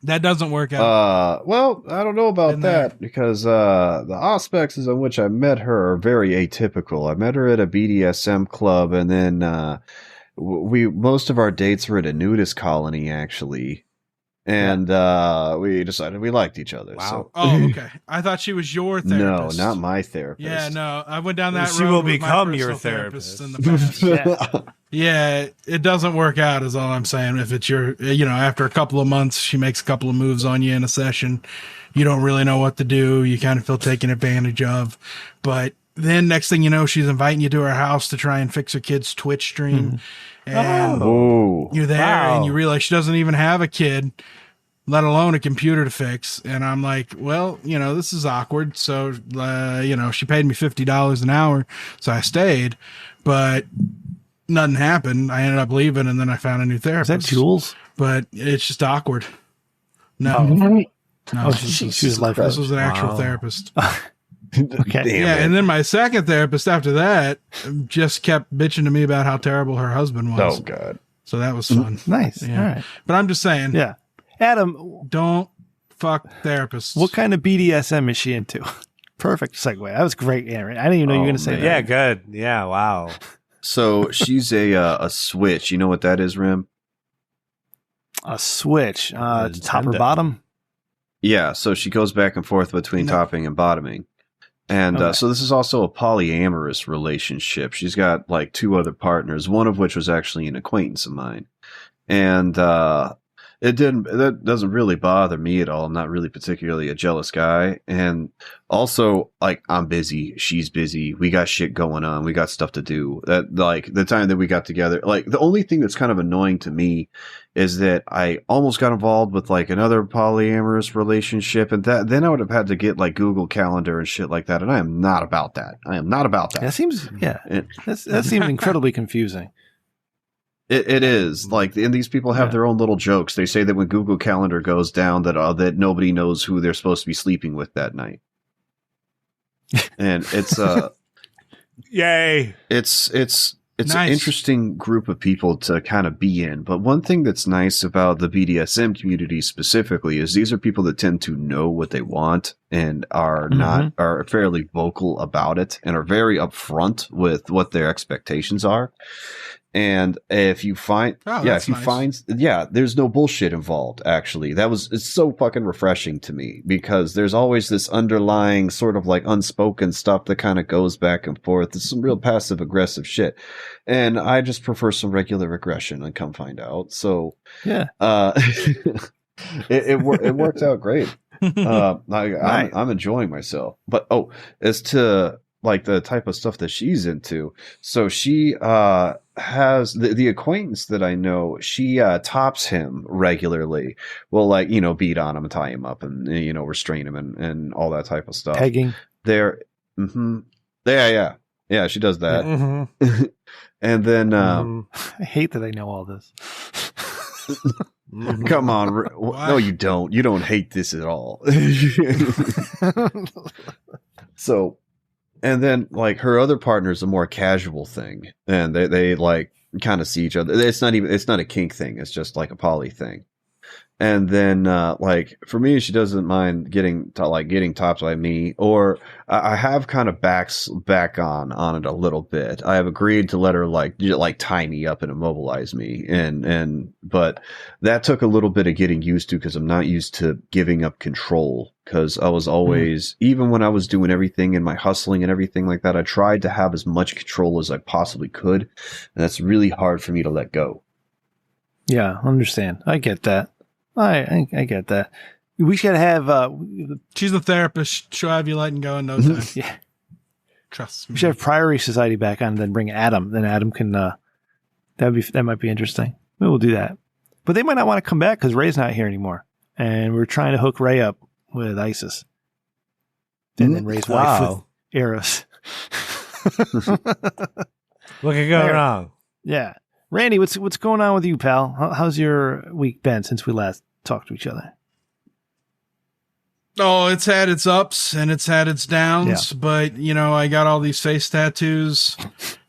That doesn't work out. Well, I don't know about that because the aspects on which I met her are very atypical. I met her at a BDSM club, and then most of our dates were at a nudist colony, actually. And we decided we liked each other. Wow. So. Oh, okay. I thought she was your therapist. No, not my therapist. Yeah, no. I went down that road. She will with become my your therapist therapist in the past. Yeah, it doesn't work out is all I'm saying. If it's after a couple of months, she makes a couple of moves on you in a session. You don't really know what to do. You kind of feel taken advantage of. But then next thing you know, she's inviting you to her house to try and fix her kid's Twitch stream. And you're there and you realize she doesn't even have a kid, let alone a computer to fix. And I'm like, well, this is awkward. So, she paid me $50 an hour. So I stayed, but nothing happened. I ended up leaving, and then I found a new therapist. Is that Jules? But it's just awkward. No. No, she was like this was an actual therapist. Okay. And then my second therapist after that just kept bitching to me about how terrible her husband was. Oh, God. So that was fun. Nice. Yeah. All right. But I'm just saying. Yeah. Adam. Don't fuck therapists. What kind of BDSM is she into? Perfect segue. That was great, Aaron. I didn't even know you were going to say that. Yeah, good. Yeah, wow. So she's a switch. You know what that is, Rem? A switch. Top or bottom? Yeah, so she goes back and forth between topping and bottoming. And so this is also a polyamorous relationship. She's got like 2 other partners, one of which was actually an acquaintance of mine. And That doesn't really bother me at all. I'm not really particularly a jealous guy. And also, like, I'm busy. She's busy. We got shit going on. We got stuff to do. That, like, the time that we got together, like, the only thing that's kind of annoying to me is that I almost got involved with, like, another polyamorous relationship. And then I would have had to get, like, Google Calendar and shit like that. And I am not about that. I am not about that. That seems, that seems incredibly confusing. It is like, and these people have their own little jokes. They say that when Google Calendar goes down, that nobody knows who they're supposed to be sleeping with that night. And it's yay! It's nice. An interesting group of people to kind of be in. But one thing that's nice about the BDSM community specifically is these are people that tend to know what they want and are fairly vocal about it and are very upfront with what their expectations are. And if you find, there's no bullshit involved. Actually, it's so fucking refreshing to me, because there's always this underlying sort of like unspoken stuff that kind of goes back and forth. It's some real passive aggressive shit, and I just prefer some regular aggression. And come find out, so it worked out great. I'm enjoying myself. But as to like the type of stuff that she's into, so she has the acquaintance that I know, she tops him regularly. Will, like, beat on him and tie him up and, restrain him and all that type of stuff. Pegging. Yeah, she does that. Mm-hmm. And then I hate that I know all this. Come on. No, you don't. You don't hate this at all. So, and then, like, her other partner is a more casual thing, and they like kind of see each other. It's not a kink thing. It's just like a poly thing. And then, like, for me, she doesn't mind getting topped by me, or I have kind of back on it a little bit. I have agreed to let her like tie me up and immobilize me, but that took a little bit of getting used to, because I'm not used to giving up control. Because I was always, even when I was doing everything and my hustling and everything like that, I tried to have as much control as I possibly could, and that's really hard for me to let go. Yeah, I understand. I get that. I get that. We should have. She's a therapist. She'll have you letting go in no time. Yeah, trust me. We should have Priory Society back on, and then bring Adam. Then Adam can. That might be interesting. Maybe we'll do that. But they might not want to come back because Ray's not here anymore, and we're trying to hook Ray up with ISIS. And then Ray's wife with Eros. What could go wrong? Yeah. Randy, what's going on with you, pal? How's your week been since we last talked to each other? Oh, it's had its ups and it's had its downs, but I got all these face tattoos.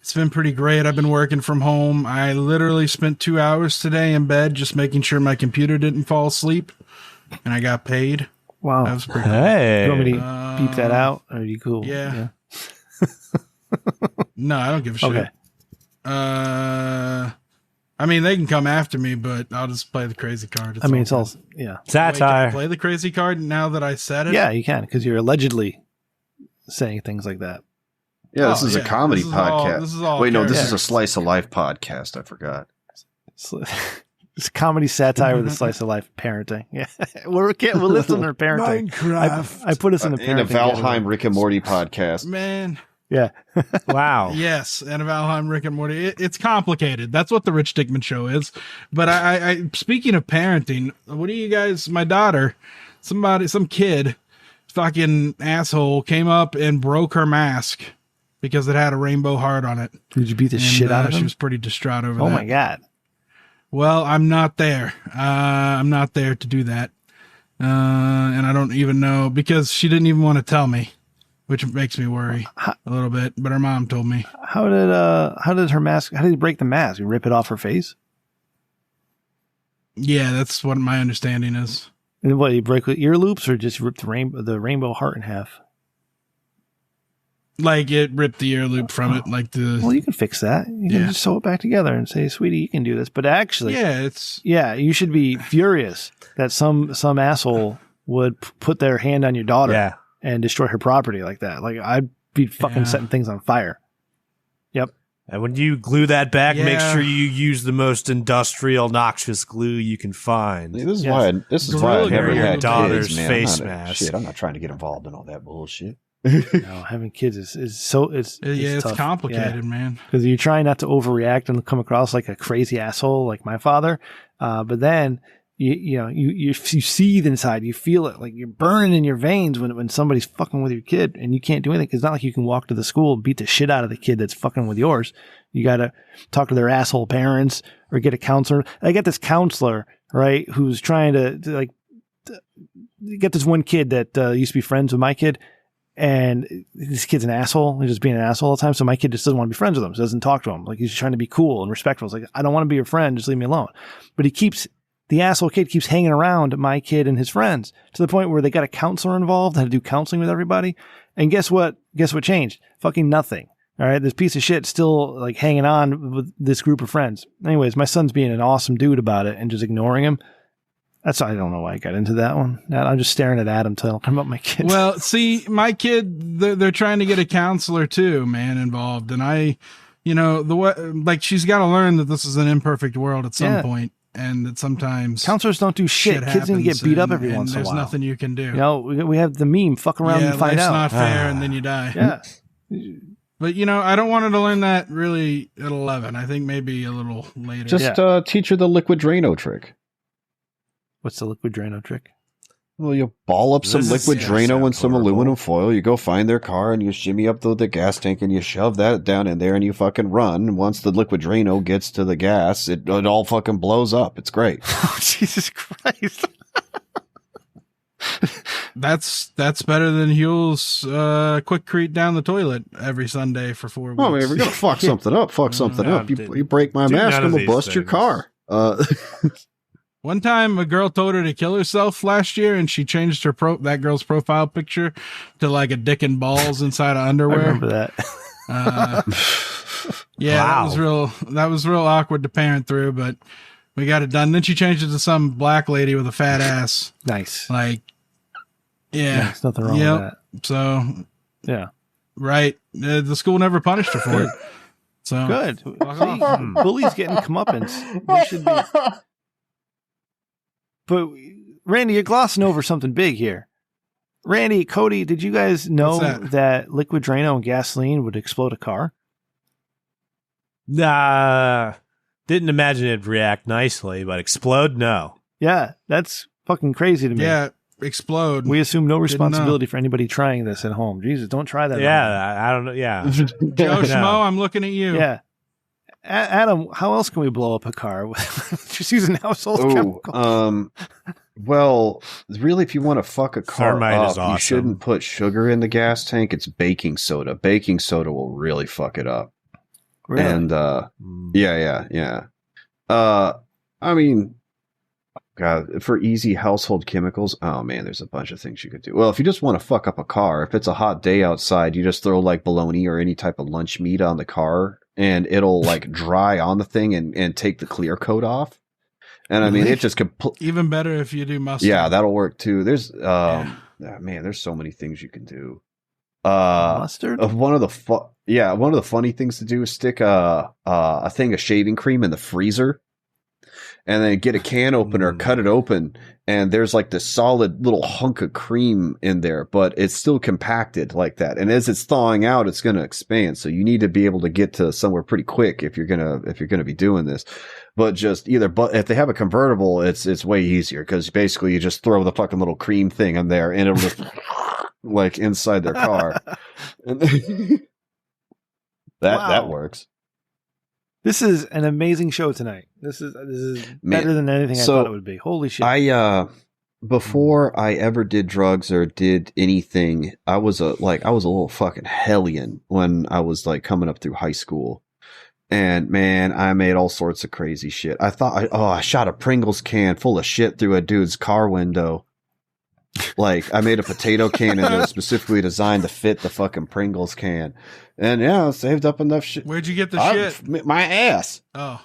It's been pretty great. I've been working from home. I literally spent 2 hours today in bed just making sure my computer didn't fall asleep, and I got paid. Wow. That was pretty cool. Hey. You want me to beep that out? Or are you cool? Yeah. No, I don't give a shit. Okay. I mean, they can come after me, but I'll just play the crazy card. It's all satire. Play the crazy card now that I said it. Yeah, you can, because you're allegedly saying things like that. Yeah, this is a comedy podcast. This is all. Wait, no, this is a slice of life podcast. I forgot. It's comedy satire with a slice of life parenting. Yeah, we'll listen to parenting. Minecraft. I put us in a parenting. In a Valheim Rick and Morty podcast. Man. Yeah. Wow. Yes, and a Valheim Rick and Morty. It's complicated. That's what the Rich Dickman Show is. But I speaking of parenting, what do you guys? My daughter, some kid, fucking asshole, came up and broke her mask because it had a rainbow heart on it. Did you beat the shit out of him? She was pretty distraught over that. Oh my god. Well, I'm not there. I'm not there to do that. And I don't even know, because she didn't even want to tell me, which makes me worry a little bit. But her mom told me. How did he break the mask? You rip it off her face? Yeah, that's what my understanding is. And what, you break the ear loops, or just rip the rainbow heart in half? Like, it ripped the ear loop from it. Well, you can fix that. You can just sew it back together and say, "Sweetie, you can do this." But actually, you should be furious that some asshole would put their hand on your daughter and destroy her property like that. Like, I'd be fucking setting things on fire. Yep. And when you glue that back, make Yeah. sure you use the most industrial, noxious glue you can find. This is why. This is why I Gorilla never Glue. had Daughter's kids, man. face I'm not, mask. shit, I'm not trying to get involved in all that bullshit. No, having kids is so it's It's tough. complicated, man. Because you're trying not to overreact and come across like a crazy asshole like my father, but then you seethe inside, you feel it like you're burning in your veins when somebody's fucking with your kid, and you can't do anything because it's not like you can walk to the school and beat the shit out of the kid that's fucking with yours. You got to talk to their asshole parents or get a counselor. I got this counselor, right, who's trying to get this one kid that used to be friends with my kid. And this kid's an asshole. He's just being an asshole all the time. So my kid just doesn't want to be friends with him. So doesn't talk to him. Like, he's trying to be cool and respectful. It's like, I don't want to be your friend. Just leave me alone. But the asshole kid keeps hanging around my kid and his friends to the point where they got a counselor involved, had to do counseling with everybody. And guess what? Guess what changed? Fucking nothing. All right. This piece of shit still like hanging on with this group of friends. Anyways, my son's being an awesome dude about it and just ignoring him. I don't know why I got into that one. I'm just staring at Adam talking about my kid. Well, see, my kid, they're trying to get a counselor too, man, involved. And she's got to learn that this is an imperfect world at some point, and that sometimes counselors don't do shit. Kids need to get beat up every once in a while. There's nothing you can do. We have the meme, fuck around and find out. Life's not fair, and then you die. Yeah. But, I don't want her to learn that really at 11. I think maybe a little later. Just teach her the liquid Drano trick. What's the liquid Drano trick? Well, you ball up some liquid Drano and some aluminum foil. You go find their car and you shimmy up the gas tank and you shove that down in there and you fucking run. Once the liquid Drano gets to the gas, it all fucking blows up. It's great. Oh, Jesus Christ. That's better than Huel's quickcrete down the toilet every Sunday for 4 weeks. Oh, man, we're going to fuck something up. Fuck something up. You break my mask, I'm going to bust your car. One time, a girl told her to kill herself last year, and she changed that girl's profile picture to like a dick and balls inside of underwear. I remember that. Yeah, wow. That was real awkward to parent through, but we got it done. Then she changed it to some black lady with a fat ass. Nice. Like, yeah, there's nothing wrong with that. So, yeah, right. The school never punished her for it. So good. Bullies getting comeuppance. They should be. But Randy, you're glossing over something big here. Randy, Cody, did you guys know that liquid Drano and gasoline would explode a car? Nah, didn't imagine it'd react nicely, but explode, no. Yeah, that's fucking crazy to me. Yeah, explode. We assume no responsibility for anybody trying this at home. Jesus, don't try that. Yeah, I don't know. Yeah. Joe Schmo, I'm looking at you. Yeah. Adam, how else can we blow up a car? Just using household chemicals. Well, really, if you want to fuck a car Thermite up, is awesome. You shouldn't put sugar in the gas tank. It's baking soda. Baking soda will really fuck it up. Really? And yeah. I mean, God, for easy household chemicals, oh man, there's a bunch of things you could do. Well, if you just want to fuck up a car, if it's a hot day outside, you just throw like bologna or any type of lunch meat on the car, and it'll like dry on the thing and take the clear coat off. And I mean, it just even better if you do mustard. Yeah, that'll work too. There's man, there's so many things you can do. Mustard? One of the funny things to do is stick a thing of shaving cream in the freezer, and then get a can opener, cut it open, and there's like this solid little hunk of cream in there, but it's still compacted like that. And as it's thawing out, it's going to expand. So you need to be able to get to somewhere pretty quick if you're gonna be doing this. But just but if they have a convertible, it's way easier, because basically you just throw the fucking little cream thing in there and it'll just like inside their car. And that works. This is an amazing show tonight. This is better than anything I thought it would be. Holy shit. Before I ever did drugs or did anything, I was a little fucking hellion when I was like coming up through high school. And man, I made all sorts of crazy shit. I shot a Pringles can full of shit through a dude's car window. Like, I made a potato can and it was specifically designed to fit the fucking Pringles can. And yeah, I saved up enough shit. Where'd you get the shit? My ass. Oh.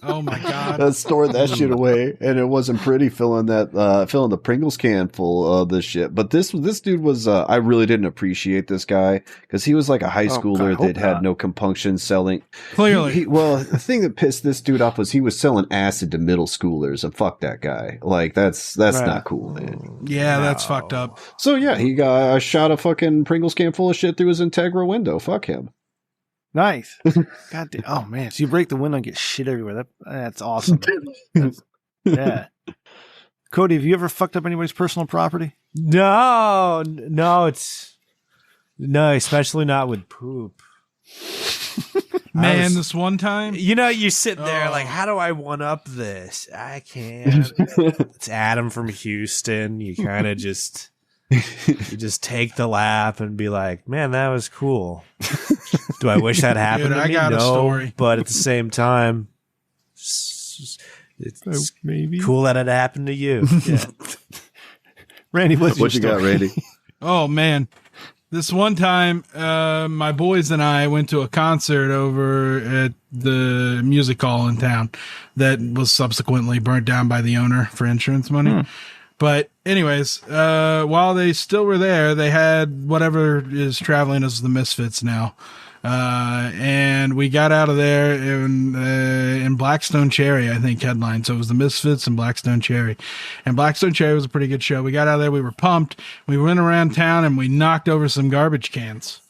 Oh my God. I stored that shit away, and it wasn't pretty filling the Pringles can full of this shit. But this dude was, I really didn't appreciate this guy because he was like a high schooler that had no compunction selling. Clearly. Well, the thing that pissed this dude off was he was selling acid to middle schoolers, and fuck that guy. Like that's not cool, man. Yeah, that's fucked up. So yeah, he got shot a fucking Pringles can full of shit through his Integra window. Fuck him. Nice. God damn. Oh man, so you break the window and get shit everywhere. That's awesome. Yeah. Cody, have you ever fucked up anybody's personal property? No, especially not with poop. Man, this one time, you sit there like, how do I one up this? I can't. It's Adam from Houston. You kind of just take the lap and be like, man, that was cool. Do I wish that happened to me? I got a story. But at the same time, it's maybe cool that it happened to you. Yeah. Randy, what you got, Randy? Oh man, this one time, my boys and I went to a concert over at the music hall in town that was subsequently burnt down by the owner for insurance money. But anyways, while they still were there, they had whatever is traveling as the Misfits now. And we got out of there in Blackstone Cherry, I think, headline. So it was the Misfits and Blackstone Cherry. And Blackstone Cherry was a pretty good show. We got out of there. We were pumped. We went around town and we knocked over some garbage cans.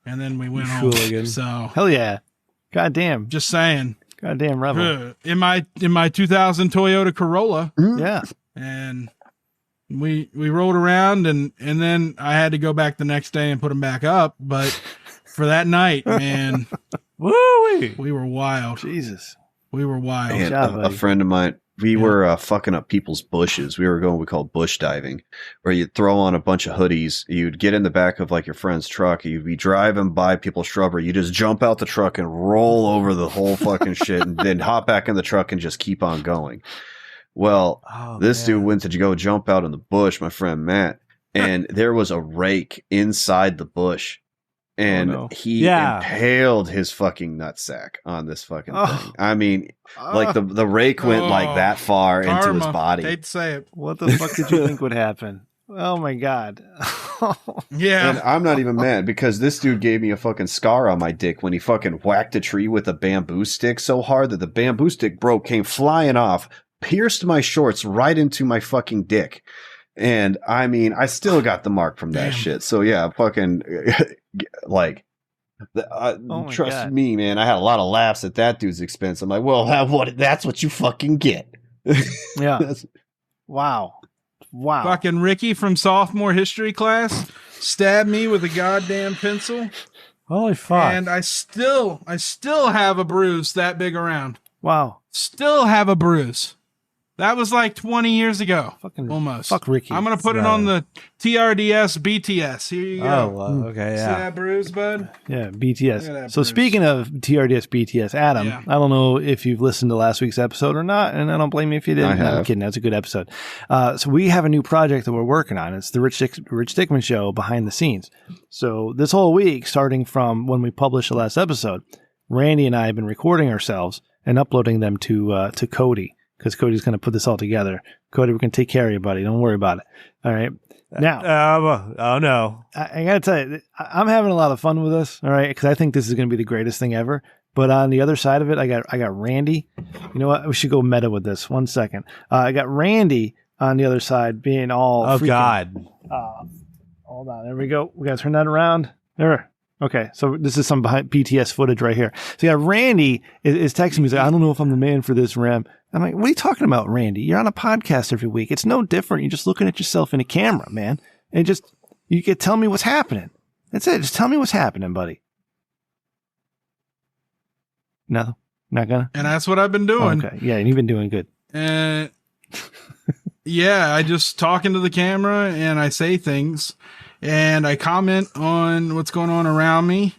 And then we went home. So hell yeah. God damn. Just saying. Goddamn rebel. In my 2000 Toyota Corolla. Yeah. And we rolled around and then I had to go back the next day and put them back up. But for that night, man, we were wild. Jesus. We were wild. Man, a friend of mine, we were fucking up people's bushes. We were going, we call bush diving, where you'd throw on a bunch of hoodies. You'd get in the back of like your friend's truck. You'd be driving by people's shrubbery. You just jump out the truck and roll over the whole fucking shit and then hop back in the truck and just keep on going. Well, this dude went to go jump out in the bush, my friend Matt, and there was a rake inside the bush. And he impaled his fucking nutsack on this fucking thing. I mean, like the rake went like that far into his body. Hate to say it. What the fuck did you think would happen? Oh my God. Yeah. And I'm not even mad because this dude gave me a fucking scar on my dick when he fucking whacked a tree with a bamboo stick so hard that the bamboo stick came flying off, pierced my shorts right into my fucking dick. And I mean, I still got the mark from that shit. So yeah, fucking like, trust me, man. I had a lot of laughs at that dude's expense. I'm like, well, that's what you fucking get. Yeah. Wow. Fucking Ricky from sophomore history class stabbed me with a goddamn pencil. Holy fuck. And I still have a bruise that big around. Wow. Still have a bruise. That was like 20 years ago. Almost. Fuck Ricky. I'm going to put it on the TRDS BTS. Here you go. Oh, well, okay, yeah. See that bruise, bud? Yeah, BTS. So bruise. Speaking of TRDS BTS, Adam, I don't know if you've listened to last week's episode or not, and I don't blame you if you didn't. I have. I'm kidding. That's a good episode. So we have a new project that we're working on. It's the Rich Dickman Show behind the scenes. So this whole week, starting from when we published the last episode, Randy and I have been recording ourselves and uploading them to Cody. Because Cody's going to put this all together. Cody, we're going to take care of you, buddy. Don't worry about it. All right. Now. Oh, no. I got to tell you, I'm having a lot of fun with this. All right. Because I think this is going to be the greatest thing ever. But on the other side of it, I got Randy. You know what? We should go meta with this. 1 second. I got Randy on the other side being all. Oh, freaking, God. Hold on. There we go. We got to turn that around. There. Okay, so this is some behind BTS footage right here. So yeah, Randy is texting me. He's like, I don't know if I'm the man for this, Rem. I'm like, what are you talking about, Randy? You're on a podcast every week. It's no different. You're just looking at yourself in a camera, man. And you can tell me what's happening. That's it. Just tell me what's happening, buddy. No, not gonna. And that's what I've been doing. Okay, yeah, and you've been doing good. Yeah, I just talk into the camera and I say things. And I comment on what's going on around me,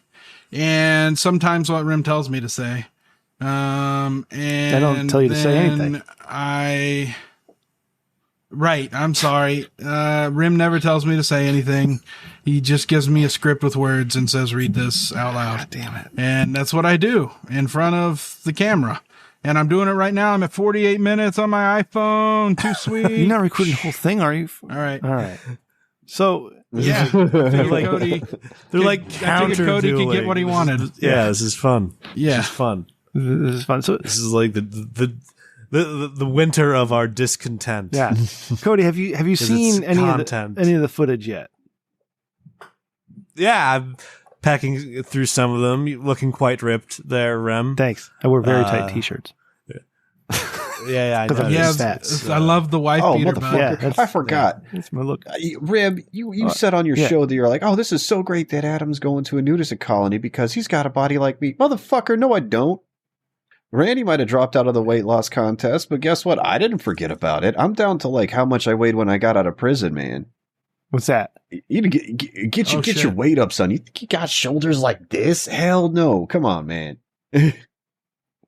and sometimes what Rem tells me to say. And I don't tell you to say anything. Right. I'm sorry. Rim never tells me to say anything. He just gives me a script with words and says, read this out loud. God damn it. And that's what I do in front of the camera. And I'm doing it right now. I'm at 48 minutes on my iPhone. Too sweet. You're not recording the whole thing, are you? All right. All right. So, Yeah. They're like Cody. They're like I figured Cody could get what he wanted. Yeah, this is fun. Yeah. This is fun. this is fun. So, This is like the winter of our discontent. yeah. Cody, have you seen any of the footage yet? Yeah, I'm packing through some of them. Looking quite ripped there, Rem. Thanks. I wear very tight t-shirts. Yeah, I Because I'm noticed. fat. I love the wife beater. Motherfucker. Bud. Yeah, that's- I forgot. That's my look. Rem, you said on your yeah. show that you're like, oh, this is so great that Adam's going to a nudist colony because he's got a body like me. Motherfucker, no, I don't. Randy might have dropped out of the weight loss contest, but guess what? I didn't forget about it. I'm down to like how much I weighed when I got out of prison, man. What's that? You get your shit. weight up, son. You think you got shoulders like this? Hell no. Come on, man.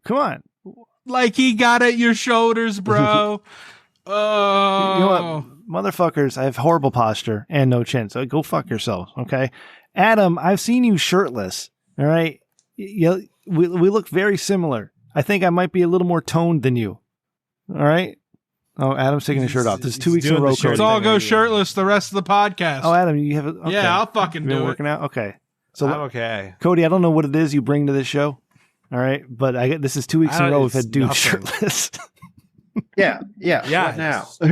Come on. Like he got at your shoulders, bro. Oh. You know what? Motherfuckers, I have horrible posture and no chin, so go fuck yourselves, okay? Adam, I've seen you shirtless, all right? We look very similar. I think I might be a little more toned than you, all right? Oh, Adam's taking his shirt off. This is 2 weeks in a doing row. the shirt Let's Cody. all go shirtless the rest of the podcast. Oh, Adam, you have it? Okay. Yeah, I'll fucking You've been do it. working out? Okay. So, I'm okay. Cody, I don't know what it is you bring to this show, all right? But this is 2 weeks in a row we've It's had dudes nothing. shirtless. Yeah. Yeah. What now? Are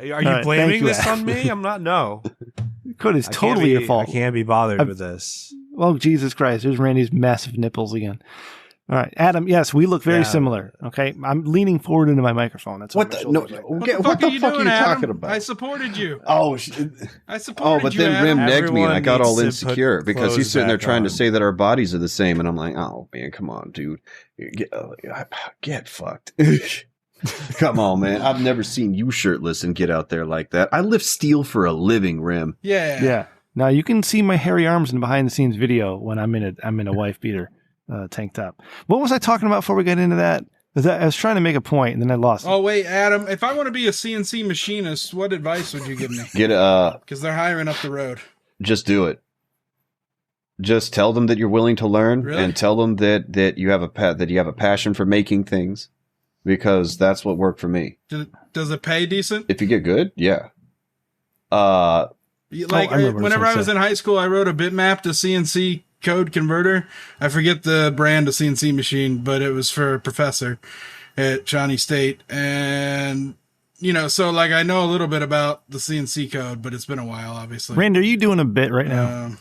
you right, thank blaming you, this Adam. on me? I'm not. No. Cody, it's I can't totally be- your fault. I can't be bothered with this. Oh, Jesus Christ. There's Randy's massive nipples again. All right. Adam, yes, we look very Yeah. similar. Okay. I'm leaning forward into my microphone. That's What my the? No, shoulders are. What the what fuck the are you fuck doing, are you Adam? talking about? I supported you. Oh, I supported but you, then Adam. Rim negged me, and Everyone I got all needs to put insecure because he's clothes sitting there back trying to on. say that our bodies are the same, and I'm like, oh man, come on, dude, get fucked. Come on, man. I've never seen you shirtless and get out there like that. I lift steel for a living, Rim. Yeah. Yeah. Now you can see my hairy arms in behind the scenes video when I'm in a wife beater tank top. What was I talking about before we got into that? I was trying to make a point and then I lost it. Oh, wait, Adam, if I want to be a CNC machinist, what advice would you give me? Get Because they're hiring up the road. just do it. Just tell them that you're willing to learn, Really? and tell them that you have a passion for making things, because that's what worked for me. Does it pay decent? If you get good, yeah. Like, I remember what whenever I I was said. in high school, I wrote a bitmap to CNC code converter. I forget the brand of CNC machine, but it was for a professor at Shawnee State. And, so like I know a little bit about the CNC code, but it's been a while, obviously. Randy, are you doing a bit right now?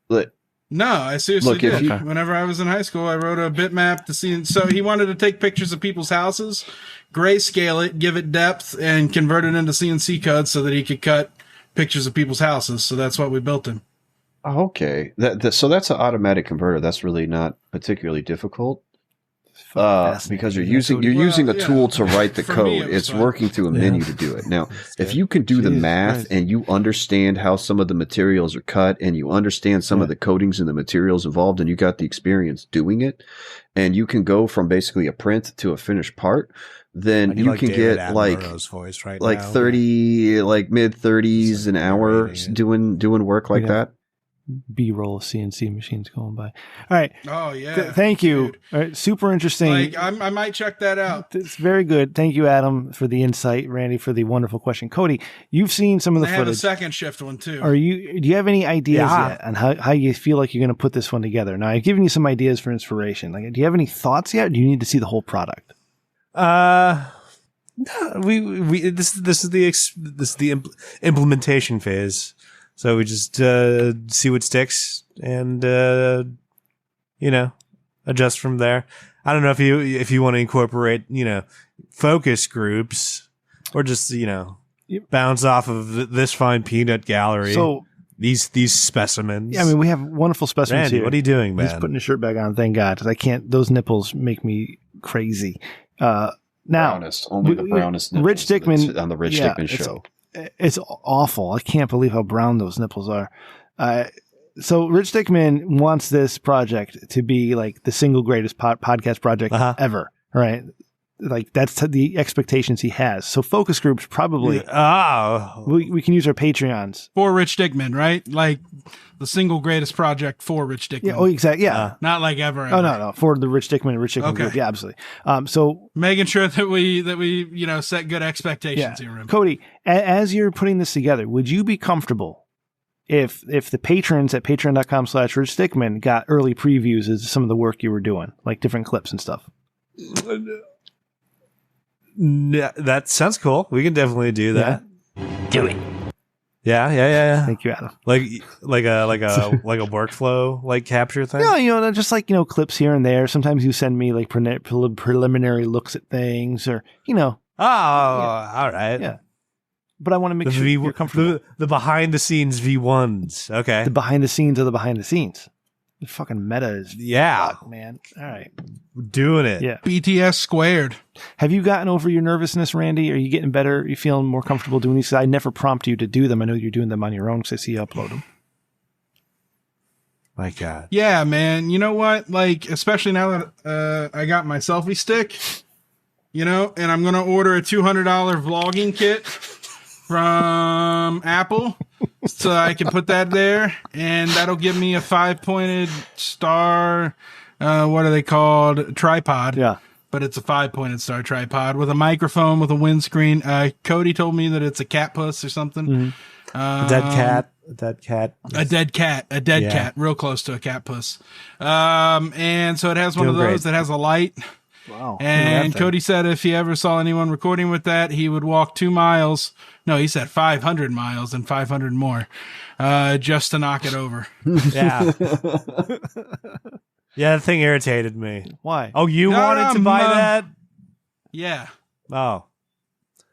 But No, I seriously Look, if did. you- Whenever I was in high school, I wrote a bitmap to see. So he wanted to take pictures of people's houses, grayscale it, give it depth, and convert it into CNC code so that he could cut pictures of people's houses. So that's what we built him. okay, so that's an automatic converter. That's really not particularly difficult. Because you're using a tool to write the For me, code. it was It's fun. working through a menu to do it. Now, if you can do the Jesus math Christ. and you understand how some of the materials are cut and you understand some of the coatings and the materials involved and you got the experience doing it, and you can go from basically a print to a finished part, then you can David get like Attenborough's voice right 30, like mid 30s an hour Rating it. doing work like Yeah. that. B-roll of CNC machines going by. All right. Oh yeah. Thank you. dude. All right. Super interesting. Like I might check that out. It's very good. Thank you, Adam, for the insight. Randy, for the wonderful question. Cody, you've seen some of the They have a footage. second shift one too. Do you have any ideas Yeah. yet on how you feel like you're going to put this one together? Now, I've given you some ideas for inspiration. Like, do you have any thoughts yet? Or do you need to see the whole product? No, we this is the implementation phase. So we just see what sticks and adjust from there. I don't know if you want to incorporate focus groups or just bounce off of this fine peanut gallery. So, these specimens. yeah, I mean, we have wonderful specimens Randy, here. what are you doing, man? He's putting his shirt back on. Thank God, because I can't. Those nipples make me crazy. Now, Brownest, only the brownest nipples Rich Dickman on the Rich yeah, Dickman show. It's awful. I can't believe how brown those nipples are. So Rich Dickman wants this project to be like the single greatest podcast project Uh-huh. ever. Right? like that's the expectations he has. So focus groups probably. We can use our Patreons for Rich Dickman, right? Like the single greatest project for Rich Dickman. Yeah. Oh, exactly. Yeah. Not like ever. Oh no, for the Rich Dickman and Rich Dickman group. Yeah, absolutely. So making sure that we set good expectations here. Rem. Cody, as you're putting this together, would you be comfortable if the patrons at patreon.com/Rich Dickman got early previews of some of the work you were doing, like different clips and stuff? That sounds cool. We can definitely do that. Do it. Yeah. Thank you, Adam. Like a workflow like capture thing. Yeah, just like clips here and there. Sometimes you send me like preliminary looks at things, or Oh, all right. Yeah. But I want to make sure you're comfortable. The behind the scenes V1s. Okay. The behind the scenes of the behind the scenes. The fucking meta is fuck, man. All right. Doing it. Yeah. BTS squared. Have you gotten over your nervousness, Randy? Are you getting better? Are you feeling more comfortable doing these? I never prompt you to do them. I know you're doing them on your own because I see you upload them. My God. Yeah, man. You know what? Like, especially now that I got my selfie stick, and I'm going to order a $200 vlogging kit from Apple so I can put that there, and that'll give me a 5-pointed star, what are they called? Tripod. Yeah. But it's a 5-pointed star tripod with a microphone, with a windscreen. Cody told me that it's a cat puss or something. Mm-hmm. A dead cat. A dead cat, real close to a cat puss. And so it has one of those that has a light. Wow. And Cody said if he ever saw anyone recording with that, he would walk 2 miles. No, he said 500 miles and 500 more, just to knock it over. Yeah. Yeah, that thing irritated me. Why? Oh, you wanted to buy that? Yeah. Oh.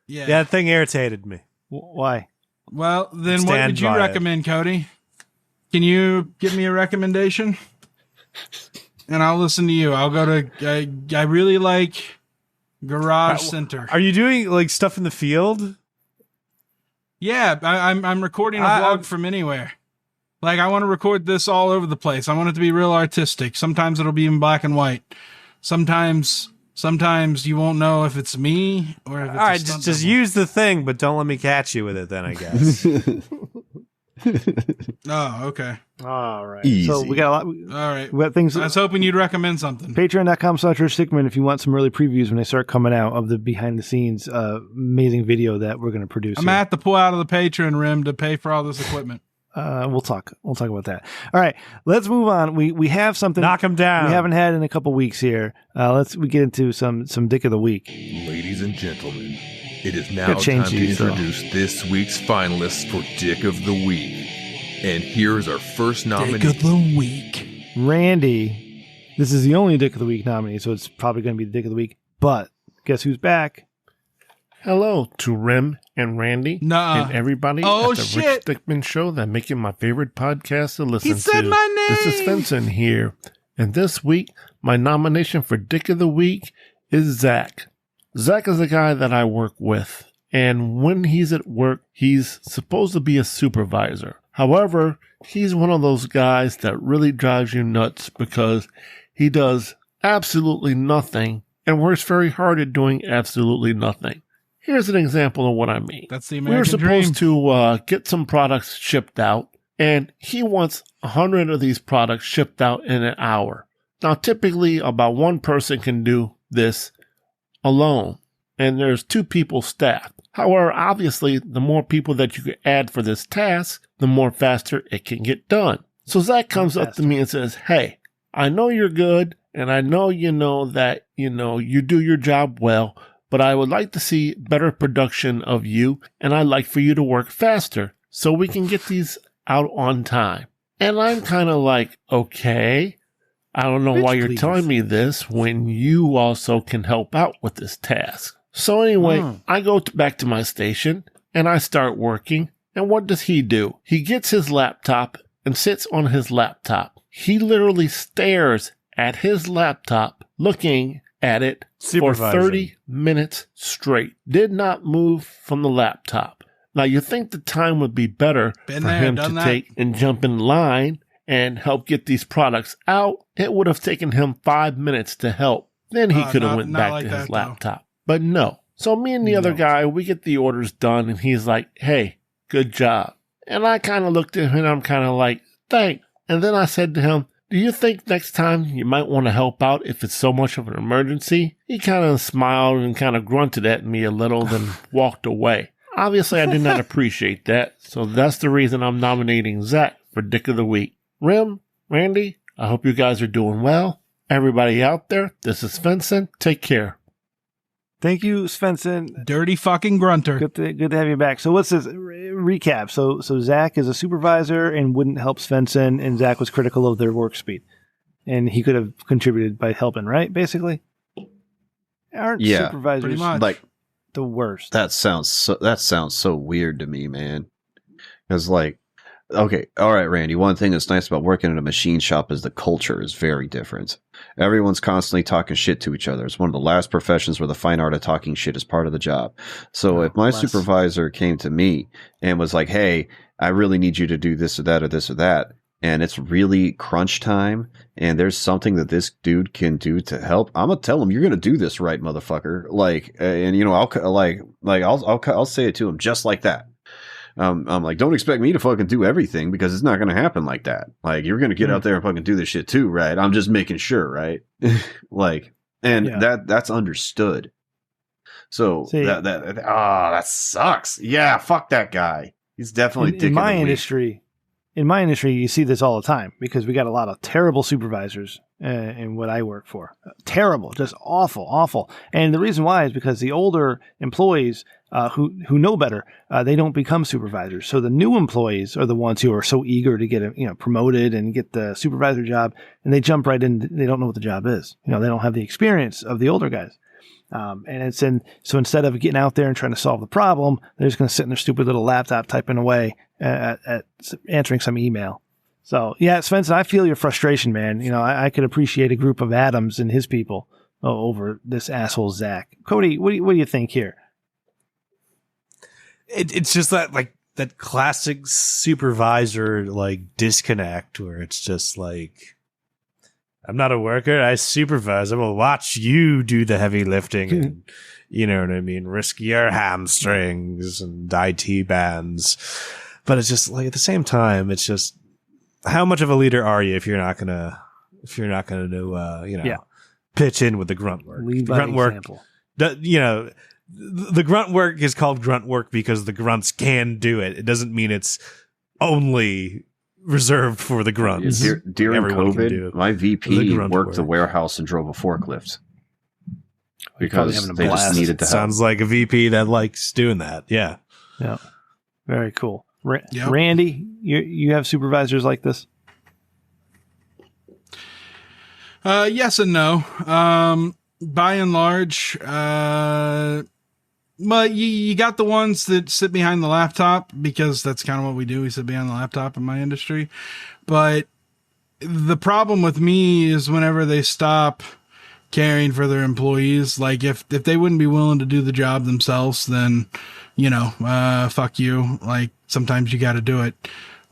Yeah. Yeah, that thing irritated me. Why? Well, then what would you recommend, Cody? Can you give me a recommendation? And I'll listen to you. I'll go to, I really like Garage Center. Are you doing like stuff in the field? Yeah, I'm recording a vlog from anywhere. Like, I want to record this all over the place. I want it to be real artistic. Sometimes it'll be in black and white. Sometimes you won't know if it's me or if it's all right. Just use the thing, but don't let me catch you with it. Then I guess. Oh, okay. All right. Easy. So we got a lot. All right. We got things. I was hoping you'd recommend something. Patreon.com/Rich Dickman if you want some early previews when they start coming out of the behind the scenes amazing video that we're going to produce. I'm at to pull out of the Patreon rim to pay for all this equipment. We'll talk about that. All right, let's move on. We have something. Knock him down. We haven't had in a couple weeks here. We get into some Dick of the Week. Ladies and gentlemen, it is now time to introduce this week's finalists for Dick of the Week. And here's our first nominee. Dick of the Week. Randy. This is the only Dick of the Week nominee, so it's probably going to be the Dick of the Week. But guess who's back? Hello to Rem and Randy and everybody at the Rich Dickman Show that make it my favorite podcast to listen to. He said my name! This is Vincent here. And this week, my nomination for Dick of the Week is Zach. Zach is a guy that I work with. And when he's at work, he's supposed to be a supervisor. However, he's one of those guys that really drives you nuts because he does absolutely nothing and works very hard at doing absolutely nothing. Here's an example of what I mean. That's the American dream. We're supposed to get some products shipped out, and he wants 100 of these products shipped out in an hour. Now, typically, about one person can do this alone, and there's 2 people staffed. However, obviously, the more people that you can add for this task, the more faster it can get done. So Zach comes up to me and says, hey, I know you're good, and I know that, you do your job well, but I would like to see better production of you, and I'd like for you to work faster so we can get these out on time. And I'm kind of like, okay, I don't know why you're telling me this when you also can help out with this task. So anyway, I go back to my station, and I start working, and what does he do? He gets his laptop and sits on his laptop. He literally stares at his laptop, looking at it for 30 minutes straight. Did not move from the laptop. Now, you think the time would be better for him to take and jump in line and help get these products out. It would have taken him 5 minutes to help Then he could have not- went not back like to that, his though. laptop. But no. So me and the other guy, we get the orders done, and he's like, hey, good job. And I kind of looked at him, and I'm kind of like, thanks. And then I said to him, do you think next time you might want to help out if it's so much of an emergency? He kind of smiled and kind of grunted at me a little, then walked away. Obviously, I did not appreciate that, so that's the reason I'm nominating Zach for Dick of the Week. Rem, Randy, I hope you guys are doing well. Everybody out there, this is Svensson. Take care. Thank you, Svensson. Dirty fucking grunter. Good to have you back. So what's this recap? So Zach is a supervisor and wouldn't help Svensson, and Zach was critical of their work speed, and he could have contributed by helping, right? Basically, aren't supervisors pretty much. Like the worst? that sounds so weird to me, man. Because like, okay, all right, Randy. One thing that's nice about working in a machine shop is the culture is very different. Everyone's constantly talking shit to each other. It's one of the last professions where the fine art of talking shit is part of the job. So if my supervisor came to me and was like, hey, I really need you to do this or that or this or that, and it's really crunch time, and there's something that this dude can do to help, I'm gonna tell him, you're gonna do this right, motherfucker. Like, and you know, I'll say it to him just like that. I'm like, don't expect me to fucking do everything because it's not going to happen like that. Like, you're going to get out there and fucking do this shit too, right? I'm just making sure, right? Like, and that's understood. So that sucks. Yeah, fuck that guy. He's definitely in my industry. In my industry, you see this all the time because we got a lot of terrible supervisors in what I work for. Terrible, just awful. And the reason why is because the older employees who know better, they don't become supervisors. So the new employees are the ones who are so eager to get promoted and get the supervisor job, and they jump right in. They don't know what the job is. They don't have the experience of the older guys. So instead of getting out there and trying to solve the problem, they're just going to sit in their stupid little laptop typing away at answering some email. So yeah, Svensson, I feel your frustration, man. I could appreciate a group of Adams and his people over this asshole Zach. Cody, what do you think here? It's just that classic supervisor disconnect where it's just like, I'm not a worker, I supervise. I'm gonna watch you do the heavy lifting and you know what I mean, risk your hamstrings and IT bands. But it's just like at the same time, it's just how much of a leader are you if you're not gonna pitch in with the grunt work. Lead by grunt work, example. The grunt work is called grunt work because the grunts can do it. It doesn't mean it's only reserved for the grunts. During Everyone can COVID, do my VP grunt worked work. the warehouse and drove a forklift because having a they just blast. needed to help. Sounds like a VP that likes doing that. Yeah. Yeah, very cool. Yep. Randy, you have supervisors like this? Yes and no. By and large, but you got the ones that sit behind the laptop because that's kind of what we do. We sit behind the laptop in my industry. But the problem with me is whenever they stop caring for their employees, like if they wouldn't be willing to do the job themselves, then, fuck you. Like sometimes you got to do it.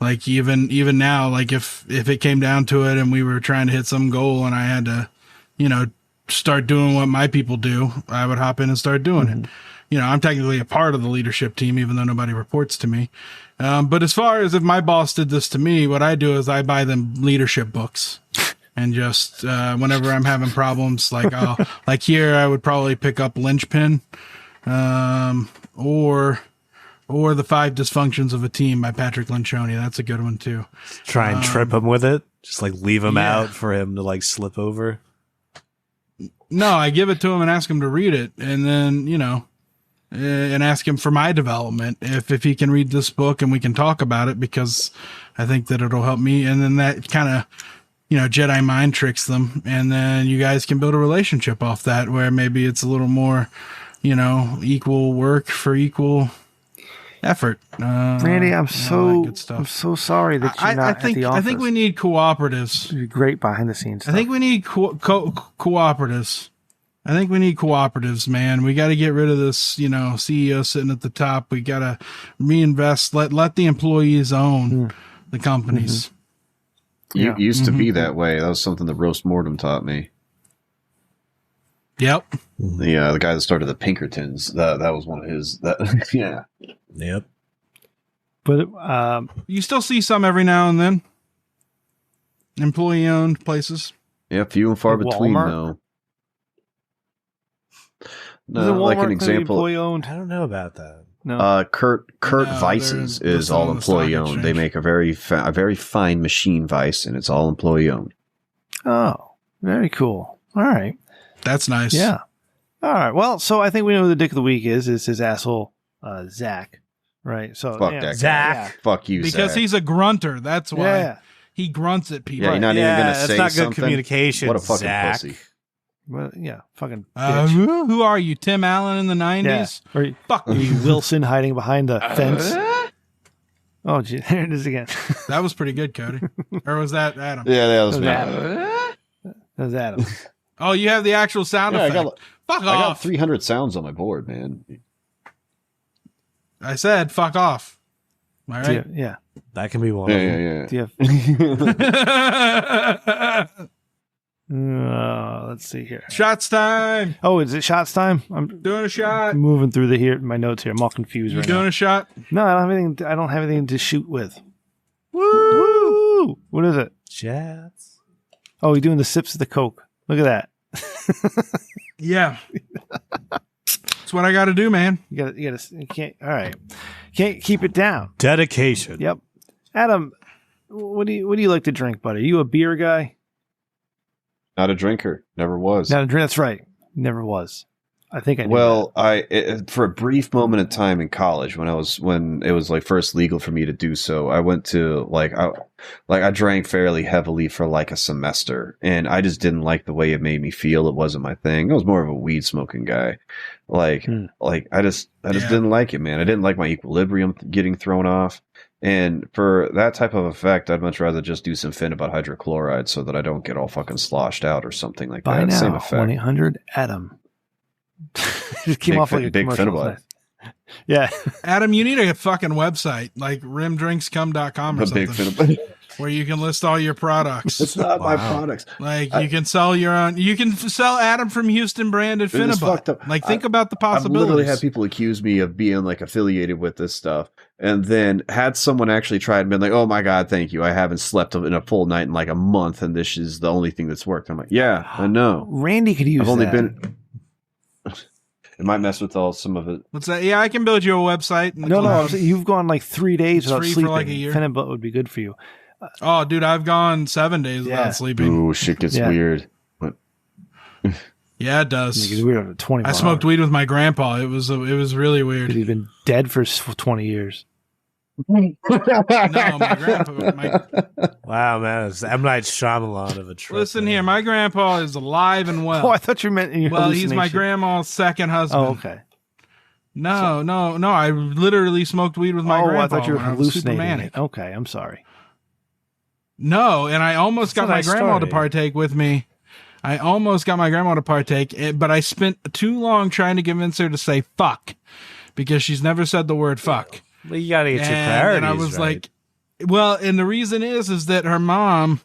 Like even now, like if it came down to it and we were trying to hit some goal and I had to, start doing what my people do, I would hop in and start doing it. I'm technically a part of the leadership team, even though nobody reports to me. But as far as if my boss did this to me, what I do is I buy them leadership books and just, whenever I'm having problems, like here, I would probably pick up Linchpin, or The 5 Dysfunctions of a Team by Patrick Lencioni. That's a good one too. Try and trip him with it. Just leave him out for him to slip over. No, I give it to him and ask him to read it. And then, and ask him for my development if he can read this book and we can talk about it because I think that it'll help me. And then that kind of, Jedi mind tricks them. And then you guys can build a relationship off that where maybe it's a little more, equal work for equal effort. Randy, I'm so sorry that you're not at the office. I think we need cooperatives. It'd be great behind the scenes stuff. I think we need cooperatives. I think we need cooperatives, man. We got to get rid of this, CEO sitting at the top. We got to reinvest. Let the employees own the companies. You used to be that way. That was something that Roast Mortem taught me. Yep. The guy that started the Pinkertons. That was one of his. Yeah. Yep. But you still see some every now and then. Employee-owned places. Yeah, few and far Like between, Walmart? though. Isn't No, like Walmart an example. employee owned? I don't know about that. No. Kurt No, Vices they're is all listed on the stock employee owned. They exchange. make a very fine machine vice, and it's all employee owned. Oh, very cool. All right. That's nice. Yeah. All right. Well, so I think we know who the dick of the week is. It's his asshole, Zach. Right. So Fuck yeah. that guy. Zach. Fuck you, Because Zach. he's a grunter. That's why. Yeah. He grunts at people. Yeah, you're not even gonna that's say not good something? communication. What a fucking Zach. pussy. Well, yeah. Fucking bitch. Who are you? Tim Allen in the 90s? Yeah. Or Fuck are you. you Wilson hiding behind the fence? Oh, gee, there it is again. That was pretty good, Cody. Or was that Adam? Yeah, that was That was me. Adam. That was Adam. Oh, you have the actual sound Yeah, I effect. Fuck I got off. 300 sounds on my board, man. I said fuck off. Am I right? Yeah. That can be one. Yeah, of them. yeah, Do you have? Let's see here. Shots time. Oh, is it shots time? I'm Doing a shot. moving through my notes here. I'm all confused You right doing now. a shot? No, I don't have anything to shoot with. Woo! What is it? Chats. Oh, you're doing the sips of the Coke. Look at that. Yeah. That's what I got to do, man. You can't. All right, can't keep it down. Dedication. Yep. Adam, what do you like to drink, buddy? Are you a beer guy? Not a drinker. Never was. Not a drink. That's right. Never was. I think I knew Well, for a brief moment of time in college when it was like first legal for me to do so, I went to I drank fairly heavily for like a semester, and I just didn't like the way it made me feel. It wasn't my thing. I was more of a weed smoking guy. I just didn't like it, man. I didn't like my equilibrium getting thrown off. And for that type of effect, I'd much rather just do some about hydrochloride so that I don't get all fucking sloshed out or something like By that. Same now, effect. 1-800-ADAM. Just came Big off like fin- a big commercial. Finabite. Yeah. Adam, you need a fucking website like rimdrinkscum.com or The big something fin- where you can list all your products. It's not my Wow. products. Like you can sell your own. You can sell Adam from Houston branded It is fucked Finabut. up. Like think about the I've literally possibilities. had people accuse me of being like affiliated with this stuff, and then had someone actually try and been like, "Oh my god, thank you. I haven't slept in a full night in like a month, and this is the only thing that's worked." I'm like, "Yeah, I know. Randy could use I've only that. been." It might mess with some of it. What's that? Yeah, I can build you a website. In the No, cloud. you've gone like 3 days It's without free for sleeping. like a year. Finabut would be good for you. Oh, dude, I've gone 7 days Yeah. without sleeping. Ooh, shit gets Yeah. weird. Yeah, it does. It's weird after 24 I smoked hours. weed with my grandpa. It was really weird. He's been dead for 20 years. No, my grandpa. Wow, man. It's M. Night Shyamalan of a trip. Listen man. here, my grandpa is alive and well. Oh, I thought you meant in your Well, he's my hallucination. grandma's second husband. Oh, okay. No. I literally smoked weed with my grandpa. I thought you were when I was super hallucinating manic. it. Okay, I'm sorry. No, and I almost got That's a my nice grandma to story. partake with me. I almost got my grandma to partake, but I spent too long trying to convince her to say fuck because she's never said the word fuck. Well, you gotta get your And priorities I was right. like, well, and the reason is that her mom,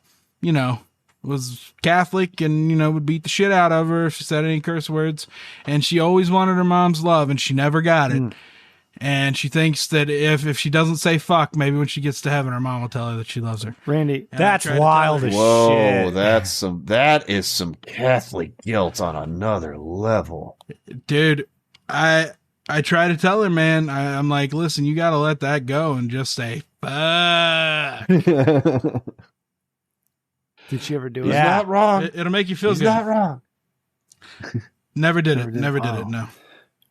was Catholic and, would beat the shit out of her if she said any curse words. And she always wanted her mom's love and she never got it. And she thinks that if she doesn't say fuck, maybe when she gets to heaven, her mom will tell her that she loves her. Randy, And I That's tried to tell wild her- as Whoa, shit. that is some Catholic guilt on another level. Dude, I try to tell her, man, I'm like, listen, you got to let that go and just say fuck. did she ever do Yeah. it? Not wrong. It'll make you feel He's good. not wrong. Never did Never it. did it. Never did Wow. it. No.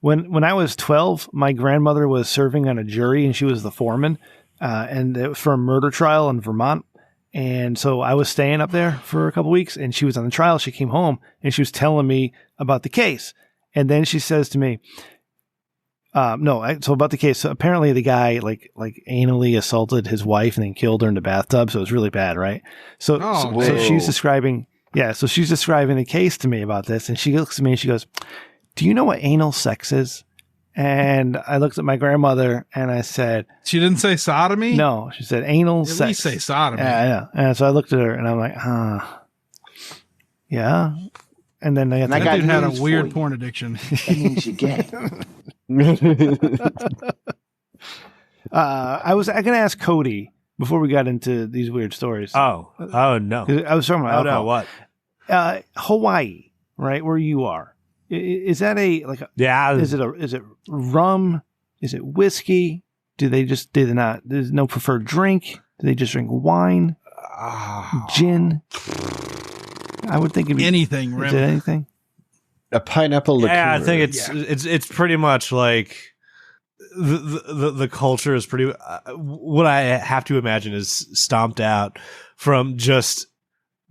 When I was 12, my grandmother was serving on a jury and she was the foreman. And it was for a murder trial in Vermont. And so I was staying up there for a couple weeks and she was on the trial. She came home and she was telling me about the case. And then she says to me, so about the case. So apparently the guy like anally assaulted his wife and then killed her in the bathtub. So it was really bad, right? So Oh, she's describing the case to me about this. And she looks at me and she goes, "Do you know what anal sex is?" And I looked at my grandmother and I said, She didn't say sodomy? "No." She said, "Anal At sex." least say sodomy. Yeah. And so I looked at her and I'm like, yeah. and then they have That to dude had a news weird for you. porn addiction. That means you're gay. I was going to ask Cody before we got into these weird stories. Oh no. 'Cause I was talking about alcohol. What? Hawaii, right where you are. Is that Yeah. Is it rum? Is it whiskey? Do they not? There's no preferred drink. Do they just drink wine? Gin? I would think it'd be Anything, Is Rem. it anything? A pineapple liqueur. Yeah, I think it's pretty much like the culture is pretty. What I have to imagine is stomped out from just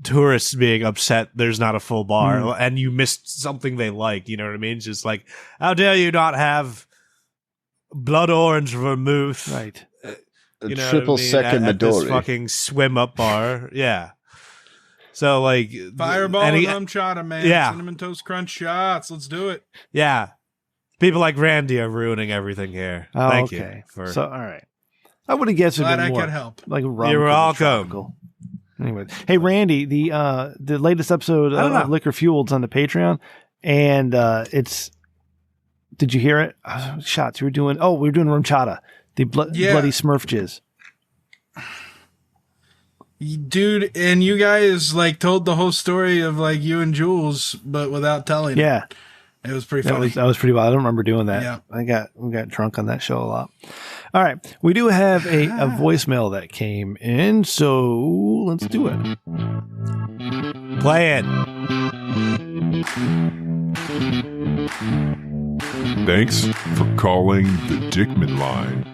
tourists being upset there's not a full bar and you missed something they like. You know what I mean? It's just like, how dare you not have blood orange vermouth? Right. You know triple what I mean? second at this Midori. fucking swim up bar. Yeah. So like Fireball and rum chata, man. Yeah. Cinnamon Toast Crunch shots. Let's do it. Yeah. People like Randy are ruining everything here. Oh, Thank okay. you. So all right. I would have guessed it'd Glad been I more could help. like rum. You're 'cause it's welcome. tropical. Anyway, hey Randy, the latest episode of Liquor Fueled's on the Patreon, and it's. Did you hear it? Shots. We were doing rum chata, the bloody Smurf jizz. Dude, and you guys like told the whole story of like you and Jules, but without telling. Yeah, it was pretty funny. That was pretty wild. I don't remember doing that. Yeah. We got drunk on that show a lot. All right, we do have a voicemail that came in, so let's do it. Play it. Thanks for calling the Dickman line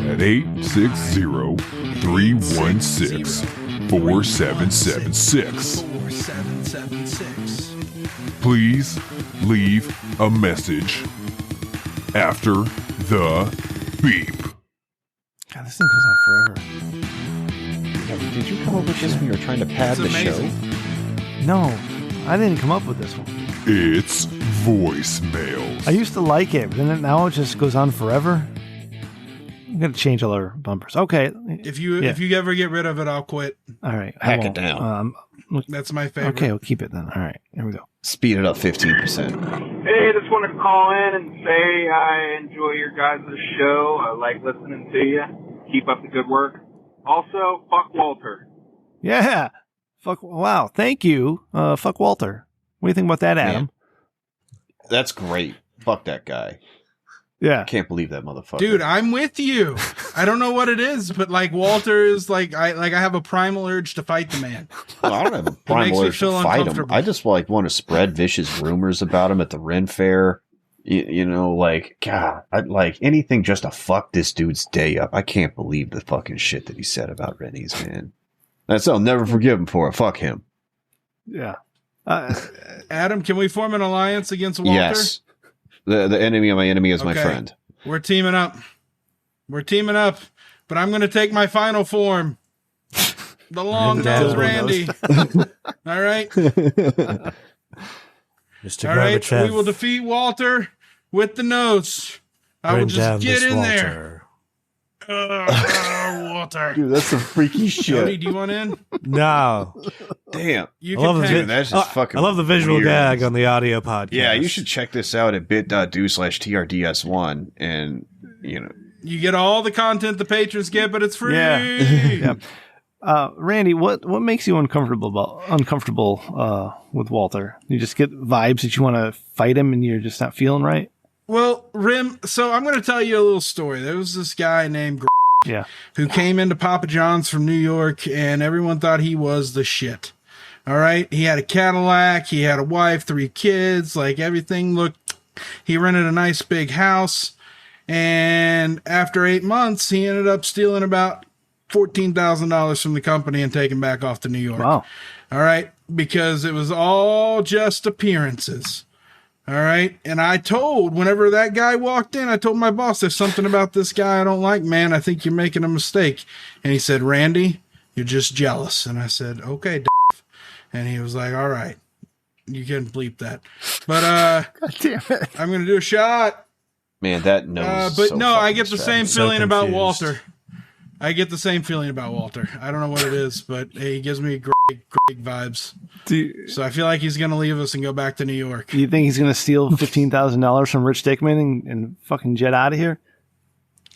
at 860-316-4776. Please leave a message after the beep. God, this thing goes on forever. Did you come up with this when you were trying to pad the show? No, I didn't come up with this one. It's voicemails. I used to like it, but then now it just goes on forever. I'm gonna change all our bumpers. Okay. If you ever get rid of it, I'll quit. All right. Hack it down. That's my favorite. Okay, we'll keep it then. All right. Here we go. Speed it up 15%. Hey, just want to call in and say I enjoy your guys' show. I like listening to you. Keep up the good work. Also, fuck Walter. Yeah. Fuck. Wow. Thank you. Fuck Walter. What do you think about that, Adam? Man, that's great. Fuck that guy. Yeah. I can't believe that motherfucker. Dude, I'm with you. I don't know what it is, but like Walter is like I have a primal urge to fight the man. Well, I don't have a primal urge to fight him. I just like want to spread vicious rumors about him at the Ren Fair. You know, like, God, I'd like anything just to fuck this dude's day up. I can't believe the fucking shit that he said about Rennie's, man. I'll never forgive him for it. Fuck him. Yeah. Adam, can we form an alliance against Walter? Yes. The enemy of my enemy is my friend. We're teaming up. But I'm going to take my final form. The long-nosed Randy. All right? Mr. All right, Gorbachev. we will defeat Walter with the nose. I will just get in there. Walter. Dude, that's some freaky shit. Jody, do you want in? No. Damn. You I love, can pick. That's just fucking I love the visual weird. gag on the audio podcast. Yeah, you should check this out at bit.do/TRDS1 and, you know. You get all the content the patrons get, but it's free. Yeah. Randy, what makes you uncomfortable with Walter? You just get vibes that you want to fight him and you're just not feeling right? Well, Rim, so I'm going to tell you a little story. There was this guy named who came into Papa John's from New York, and everyone thought he was the shit. All right? He had a Cadillac. He had a wife, 3 kids. Like, everything looked... He rented a nice big house, and after 8 months, he ended up stealing about $14,000 from the company and taking back off to New York. Wow. All right? Because it was all just appearances. All right. And whenever that guy walked in, I told my boss, there's something about this guy I don't like, man. I think you're making a mistake. And he said, Randy, you're just jealous. And I said, okay, and he was like, all right, you can bleep that. But God damn it. I'm going to do a shot. Man, that nose. But so no, I fucking get the same distracting. feeling about confused. Walter. I get the same feeling about Walter. I don't know what it is, but he gives me Craig vibes. So I feel like he's going to leave us and go back to New York. Do you think he's going to steal $15,000 from Rich Dickman and fucking jet out of here?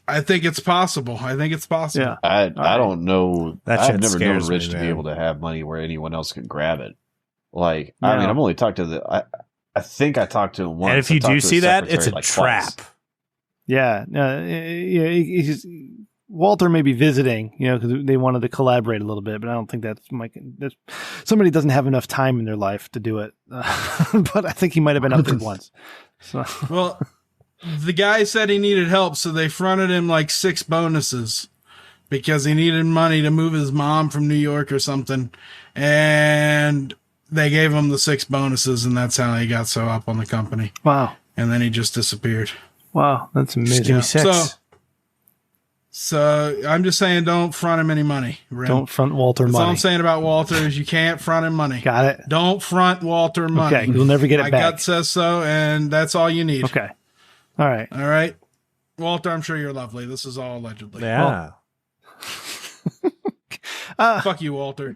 I think it's possible. Yeah. I don't know. That I've shit never known scares Rich me, to man. be able to have money where anyone else can grab it. Like, No. I mean, I've only talked to I think I talked to him once. And if I you talked do to his see that, it's a secretary, like, twice. trap. Yeah. Walter may be visiting, because they wanted to collaborate a little bit, but I don't think that's somebody doesn't have enough time in their life to do it. But I think he might have been up there once. So. Well, the guy said he needed help, so they fronted him like 6 bonuses because he needed money to move his mom from New York or something. And they gave him the 6 bonuses, and that's how he got so up on the company. Wow. And then he just disappeared. Wow. That's amazing. Give me 6. So I'm just saying, don't front him any money. Rim. Don't front Walter That's money. all I'm saying about Walter is you can't front him money. Got it. Don't front Walter money. Okay. You'll never get it My back. gut says so, and that's all you need. Okay. All right. All right. Walter, I'm sure you're lovely. This is all allegedly. Yeah. Fuck you, Walter.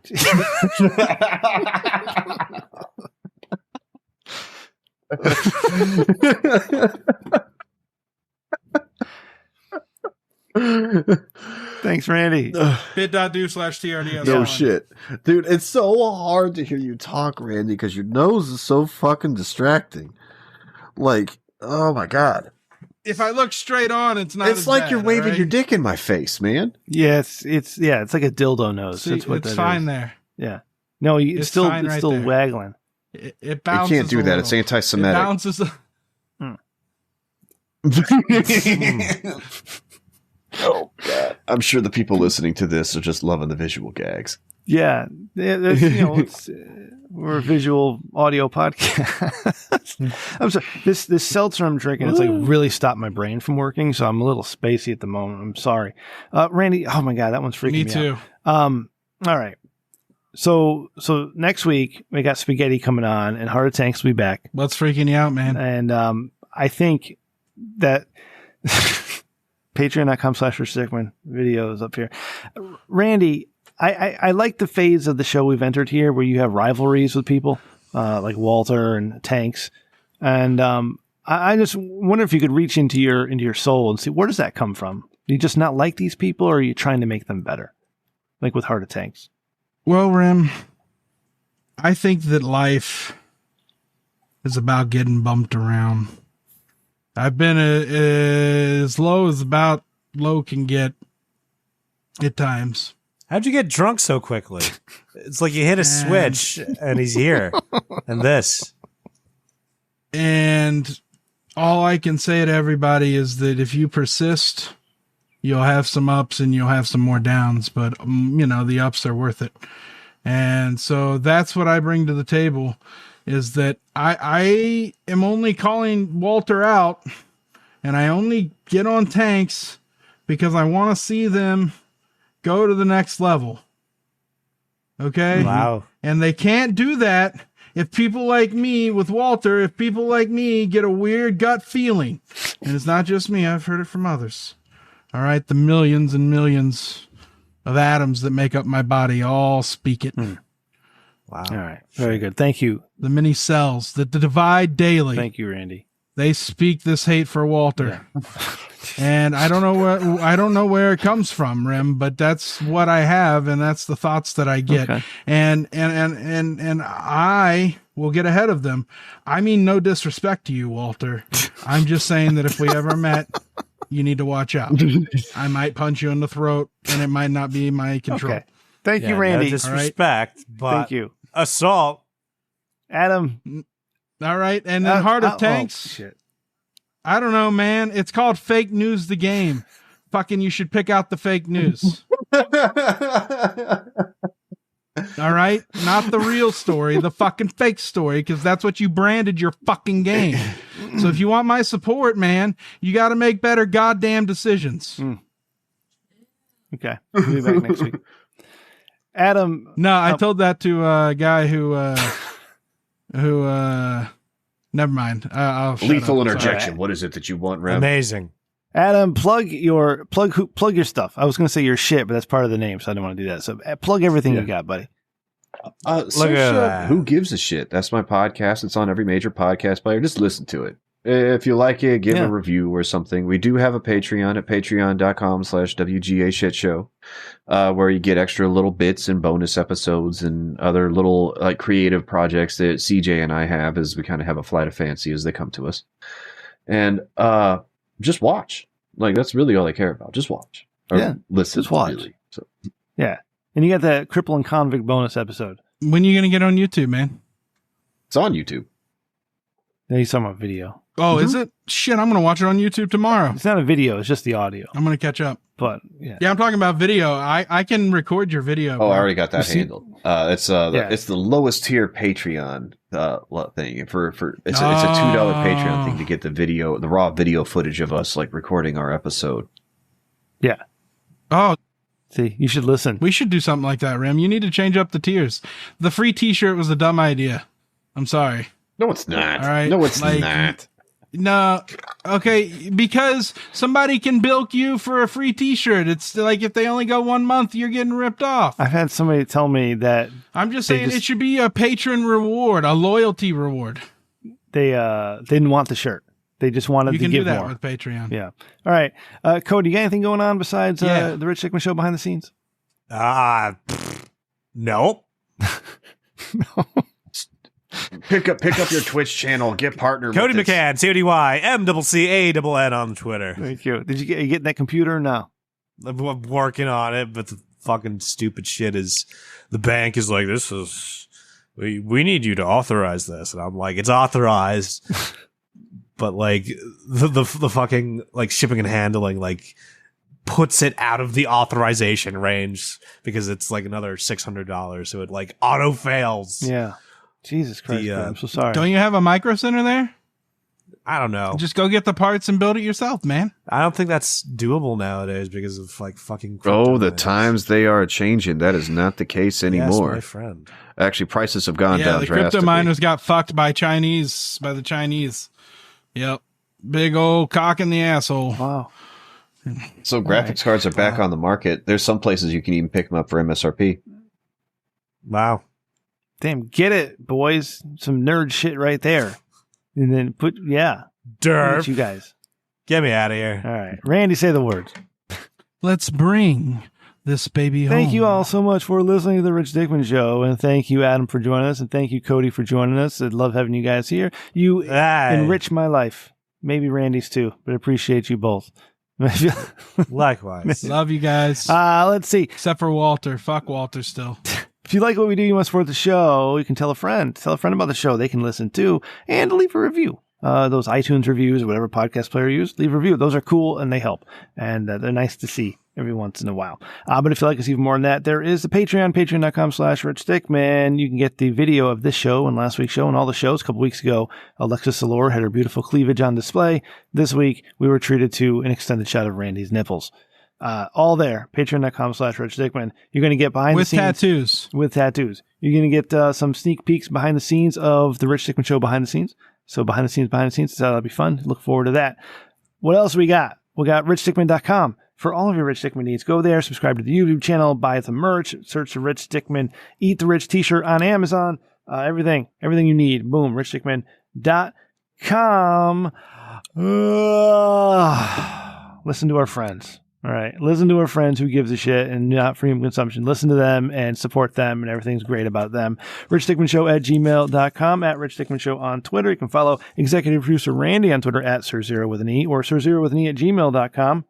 Thanks, Randy. Bit.do/TRDS. No shit. Dude, it's so hard to hear you talk, Randy, because your nose is so fucking distracting. Like, oh my God. If I look straight on, it's not. It's as like bad, you're waving all your right? dick in my face, man. Yeah, it's like a dildo nose. See, That's what it's that fine is. there. Yeah. No, it's It's still fine right there. waggling. It You bounces. can't do a that. little. It's It anti-Semitic. bounces. Oh God! I'm sure the people listening to this are just loving the visual gags. Yeah, we're a visual audio podcast. I'm sorry. This seltzer I'm drinking, it's like really stopped my brain from working, so I'm a little spacey at the moment. I'm sorry, Randy. Oh my God, that one's freaking me Me too. out. All right. So next week we got spaghetti coming on, and Heart of Tanks will be back. What's freaking you out, man? And I think that patreon.com/Stickman videos up here. Randy, I like the phase of the show we've entered here where you have rivalries with people like Walter and Tanks. And I just wonder if you could reach into your soul and see, where does that come from? Do you just not like these people, or are you trying to make them better? Like with Heart of Tanks. Well, Rim, I think that life is about getting bumped around. I've been as low as about low can get at times. How'd you get drunk so quickly? It's like you hit a switch and he's here. And this. And all I can say to everybody is that if you persist, you'll have some ups and you'll have some more downs, but the ups are worth it. And so that's what I bring to the table, is that I am only calling Walter out, and I only get on Tanks because I want to see them go to the next level. Okay? Wow. And they can't do that if people like me with Walter, if people like me get a weird gut feeling. And it's not just me, I've heard it from others. All right, the millions and millions of atoms that make up my body all speak it. Wow. All right. Very good. Thank you. The many cells that divide daily. Thank you, Randy. They speak this hate for Walter. Yeah. And I don't know where it comes from, Rem, but that's what I have, and that's the thoughts that I get. Okay. And I will get ahead of them. I mean, no disrespect to you, Walter. I'm just saying that if we ever met, you need to watch out. I might punch you in the throat, and it might not be my control. Okay. Thank you, Randy. No disrespect, but thank you. Assault. Adam. All right. And then Heart of Tanks. Shit. I don't know, man. It's called Fake News the Game. Fucking you should pick out the fake news. All right? Not the real story, the fucking fake story, because that's what you branded your fucking game. So if you want my support, man, you got to make better goddamn decisions. Okay. We'll be back next week. Adam. No, I told that to a guy who never mind. I'll Lethal interjection. Right. What is it that you want, Rem? Amazing. Adam, plug your stuff. I was going to say your shit, but that's part of the name, so I don't want to do that. So plug everything you got, buddy. Look at that. Who Gives a Shit? That's my podcast. It's on every major podcast player. Just listen to it. If you like it, give a review or something. We do have a Patreon at patreon.com/WGA Shit Show, where you get extra little bits and bonus episodes and other little like creative projects that CJ and I have as we kind of have a flight of fancy as they come to us. And just watch. Like, that's really all I care about. Just watch. Or listen. Just watch. Really. So. Yeah. And you got that Cripple and Convict bonus episode. When are you going to get on YouTube, man? It's on YouTube. Yeah, you saw my video. Oh, is it? Shit, I'm going to watch it on YouTube tomorrow. It's not a video. It's just the audio. I'm going to catch up. But, yeah, I'm talking about video. I can record your video. Oh, I already got that handled. It's the lowest tier Patreon thing. It's a $2 Patreon thing to get the raw video footage of us like recording our episode. Yeah. Oh, see, you should listen. We should do something like that, Rem. You need to change up the tiers. The free T-shirt was a dumb idea. I'm sorry. No, it's not. All right. No, it's not. No. Okay. Because somebody can bilk you for a free T-shirt. It's like if they only go 1 month, you're getting ripped off. I've had somebody tell me that. I'm just saying it should be a patron reward, a loyalty reward. They didn't want the shirt. They just wanted to give more. You can do that with Patreon. Yeah. All right. Cody, you got anything going on besides the Rich Dickman Show behind the scenes? Nope. No. Pick up your Twitch channel. Get partnered. Cody McCann, CODYMCCANN on Twitter. Thank you. Did you get that computer? No. I'm working on it, but the fucking stupid shit is the bank is like, we need you to authorize this, and I'm like, it's authorized, but like the fucking like shipping and handling like puts it out of the authorization range because it's like another $600, so it like auto fails. Yeah. Jesus Christ, I'm so sorry. Don't you have a micro center there? I don't know. Just go get the parts and build it yourself, man. I don't think that's doable nowadays because of like fucking. Oh, the times they are changing. That is not the case anymore. Yes, my friend. Actually, prices have gone down the drastically. crypto miners got fucked by the Chinese. Yep. Big old cock in the asshole. Wow. So graphics cards are back on the market. There's some places you can even pick them up for MSRP. Wow. Damn, get it, boys. Some nerd shit right there. And then Derp. You guys. Get me out of here. All right. Randy, say the words. Let's bring this baby home. Thank you all so much for listening to the Rich Dickman Show. And thank you, Adam, for joining us. And thank you, Cody, for joining us. I love having you guys here. You enrich my life. Maybe Randy's too, but I appreciate you both. Likewise. Love you guys. Let's see. Except for Walter. Fuck Walter still. If you like what we do, you must support the show. You can tell a friend. Tell a friend about the show. They can listen too. And leave a review. Those iTunes reviews or whatever podcast player you use, leave a review. Those are cool and they help. And they're nice to see every once in a while. But if you like us even more than that, there is the Patreon, patreon.com/RichDickman. You can get the video of this show and last week's show and all the shows. A couple weeks ago, Alexis Salor had her beautiful cleavage on display. This week, we were treated to an extended shot of Randy's nipples. All there, patreon.com/RichDickman. You're going to get behind the scenes. With tattoos. You're going to get some sneak peeks behind the scenes of the Rich Dickman Show behind the scenes. So behind the scenes, that'll be fun. Look forward to that. What else we got? We got richdickman.com for all of your Rich Dickman needs. Go there, subscribe to the YouTube channel, buy the merch, search for Rich Dickman, Eat the Rich t-shirt on Amazon. Everything you need. Boom, richdickman.com. Listen to our friends. All right. Listen to our friends who gives a shit and not freedom consumption. Listen to them and support them, and everything's great about them. RichDickmanShow@gmail.com, at Rich Dickman Show on Twitter. You can follow executive producer Randy on Twitter at Sir0 with an E, or Sir0 with an E at gmail.com.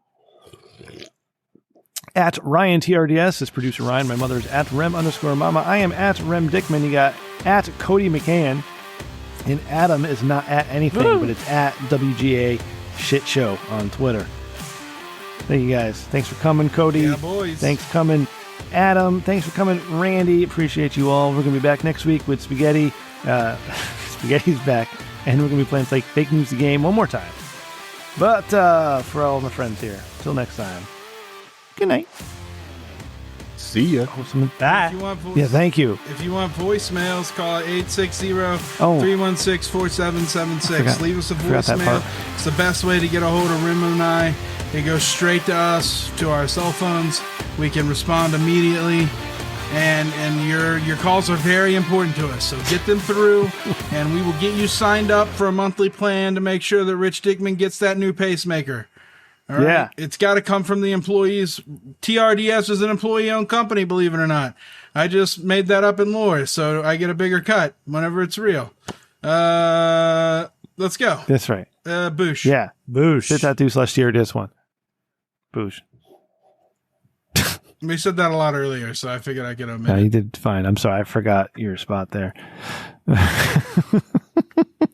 At Ryan TRDS is producer Ryan. My mother is at Rem_Mama. I am at Rem Dickman. You got at Cody McCann. And Adam is not at anything, but it's at WGA Shit Show on Twitter. Thank you guys. Thanks for coming, Cody. Yeah, boys. Thanks for coming, Adam. Thanks for coming, Randy. Appreciate you all. We're going to be back next week with Spaghetti. Spaghetti's back. And we're going to be playing Fake News the Game one more time. But for all my friends here, till next time, good night. See ya. Bye. Yeah, thank you. If you want voicemails, call 860-316-4776. Leave us a voicemail. It's the best way to get a hold of Rem and I. It goes straight to us, to our cell phones. We can respond immediately. and your calls are very important to us. So get them through, and we will get you signed up for a monthly plan to make sure that Rich Dickman gets that new pacemaker. All right? Yeah. It's got to come from the employees. TRDS is an employee-owned company, believe it or not. I just made that up in lore, so I get a bigger cut whenever it's real. Let's go. That's right. Boosh. Yeah. Boosh. Bit.do/TRDS one. Boosh. We said that a lot earlier, so I figured I could omit No, it. you did fine. I'm sorry. I forgot your spot there.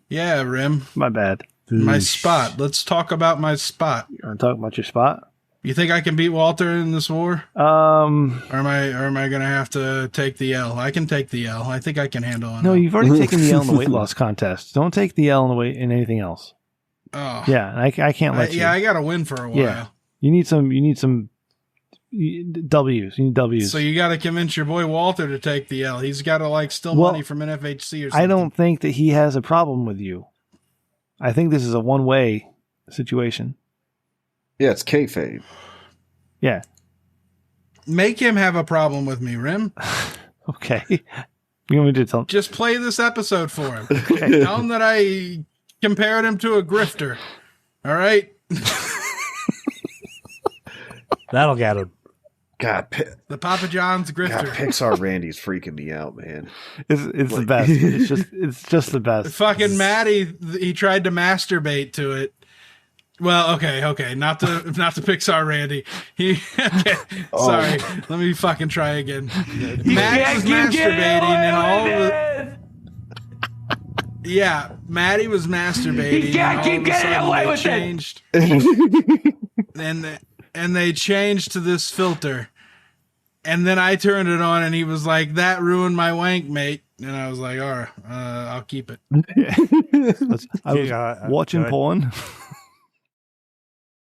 Yeah, Rim. My bad. My spot. Let's talk about my spot. You want to talk about your spot? You think I can beat Walter in this war? Or am I gonna have to take the L? I can take the L. I think I can handle it. No, you've already taken the L in the weight loss contest. Don't take the L in anything else. Oh. Yeah, I can't let you. Yeah, I gotta win for a while. Yeah. You need some W's. You need W's. So you got to convince your boy Walter to take the L. He's got to steal money from NFHC or something. I don't think that he has a problem with you. I think this is a one-way situation. Yeah, it's kayfabe. Yeah. Make him have a problem with me, Rim. Okay. You want me to tell him? Just play this episode for him. Okay. Tell him that I compared him to a grifter. All right? That'll get him. God, The Papa John's grifter. God, Pixar Randy's freaking me out, man. It's the best. It's just the best. Fucking Maddie, he tried to masturbate to it. Well, okay, not to Pixar Randy. Sorry, let me fucking try again. Maddie was masturbating and all the. Yeah, Maddie was masturbating. And all of a sudden they changed. And they changed to this filter. And then I turned it on and he was like, "That ruined my wank, mate." And I was like, "All right, I'll keep it." I was watching porn.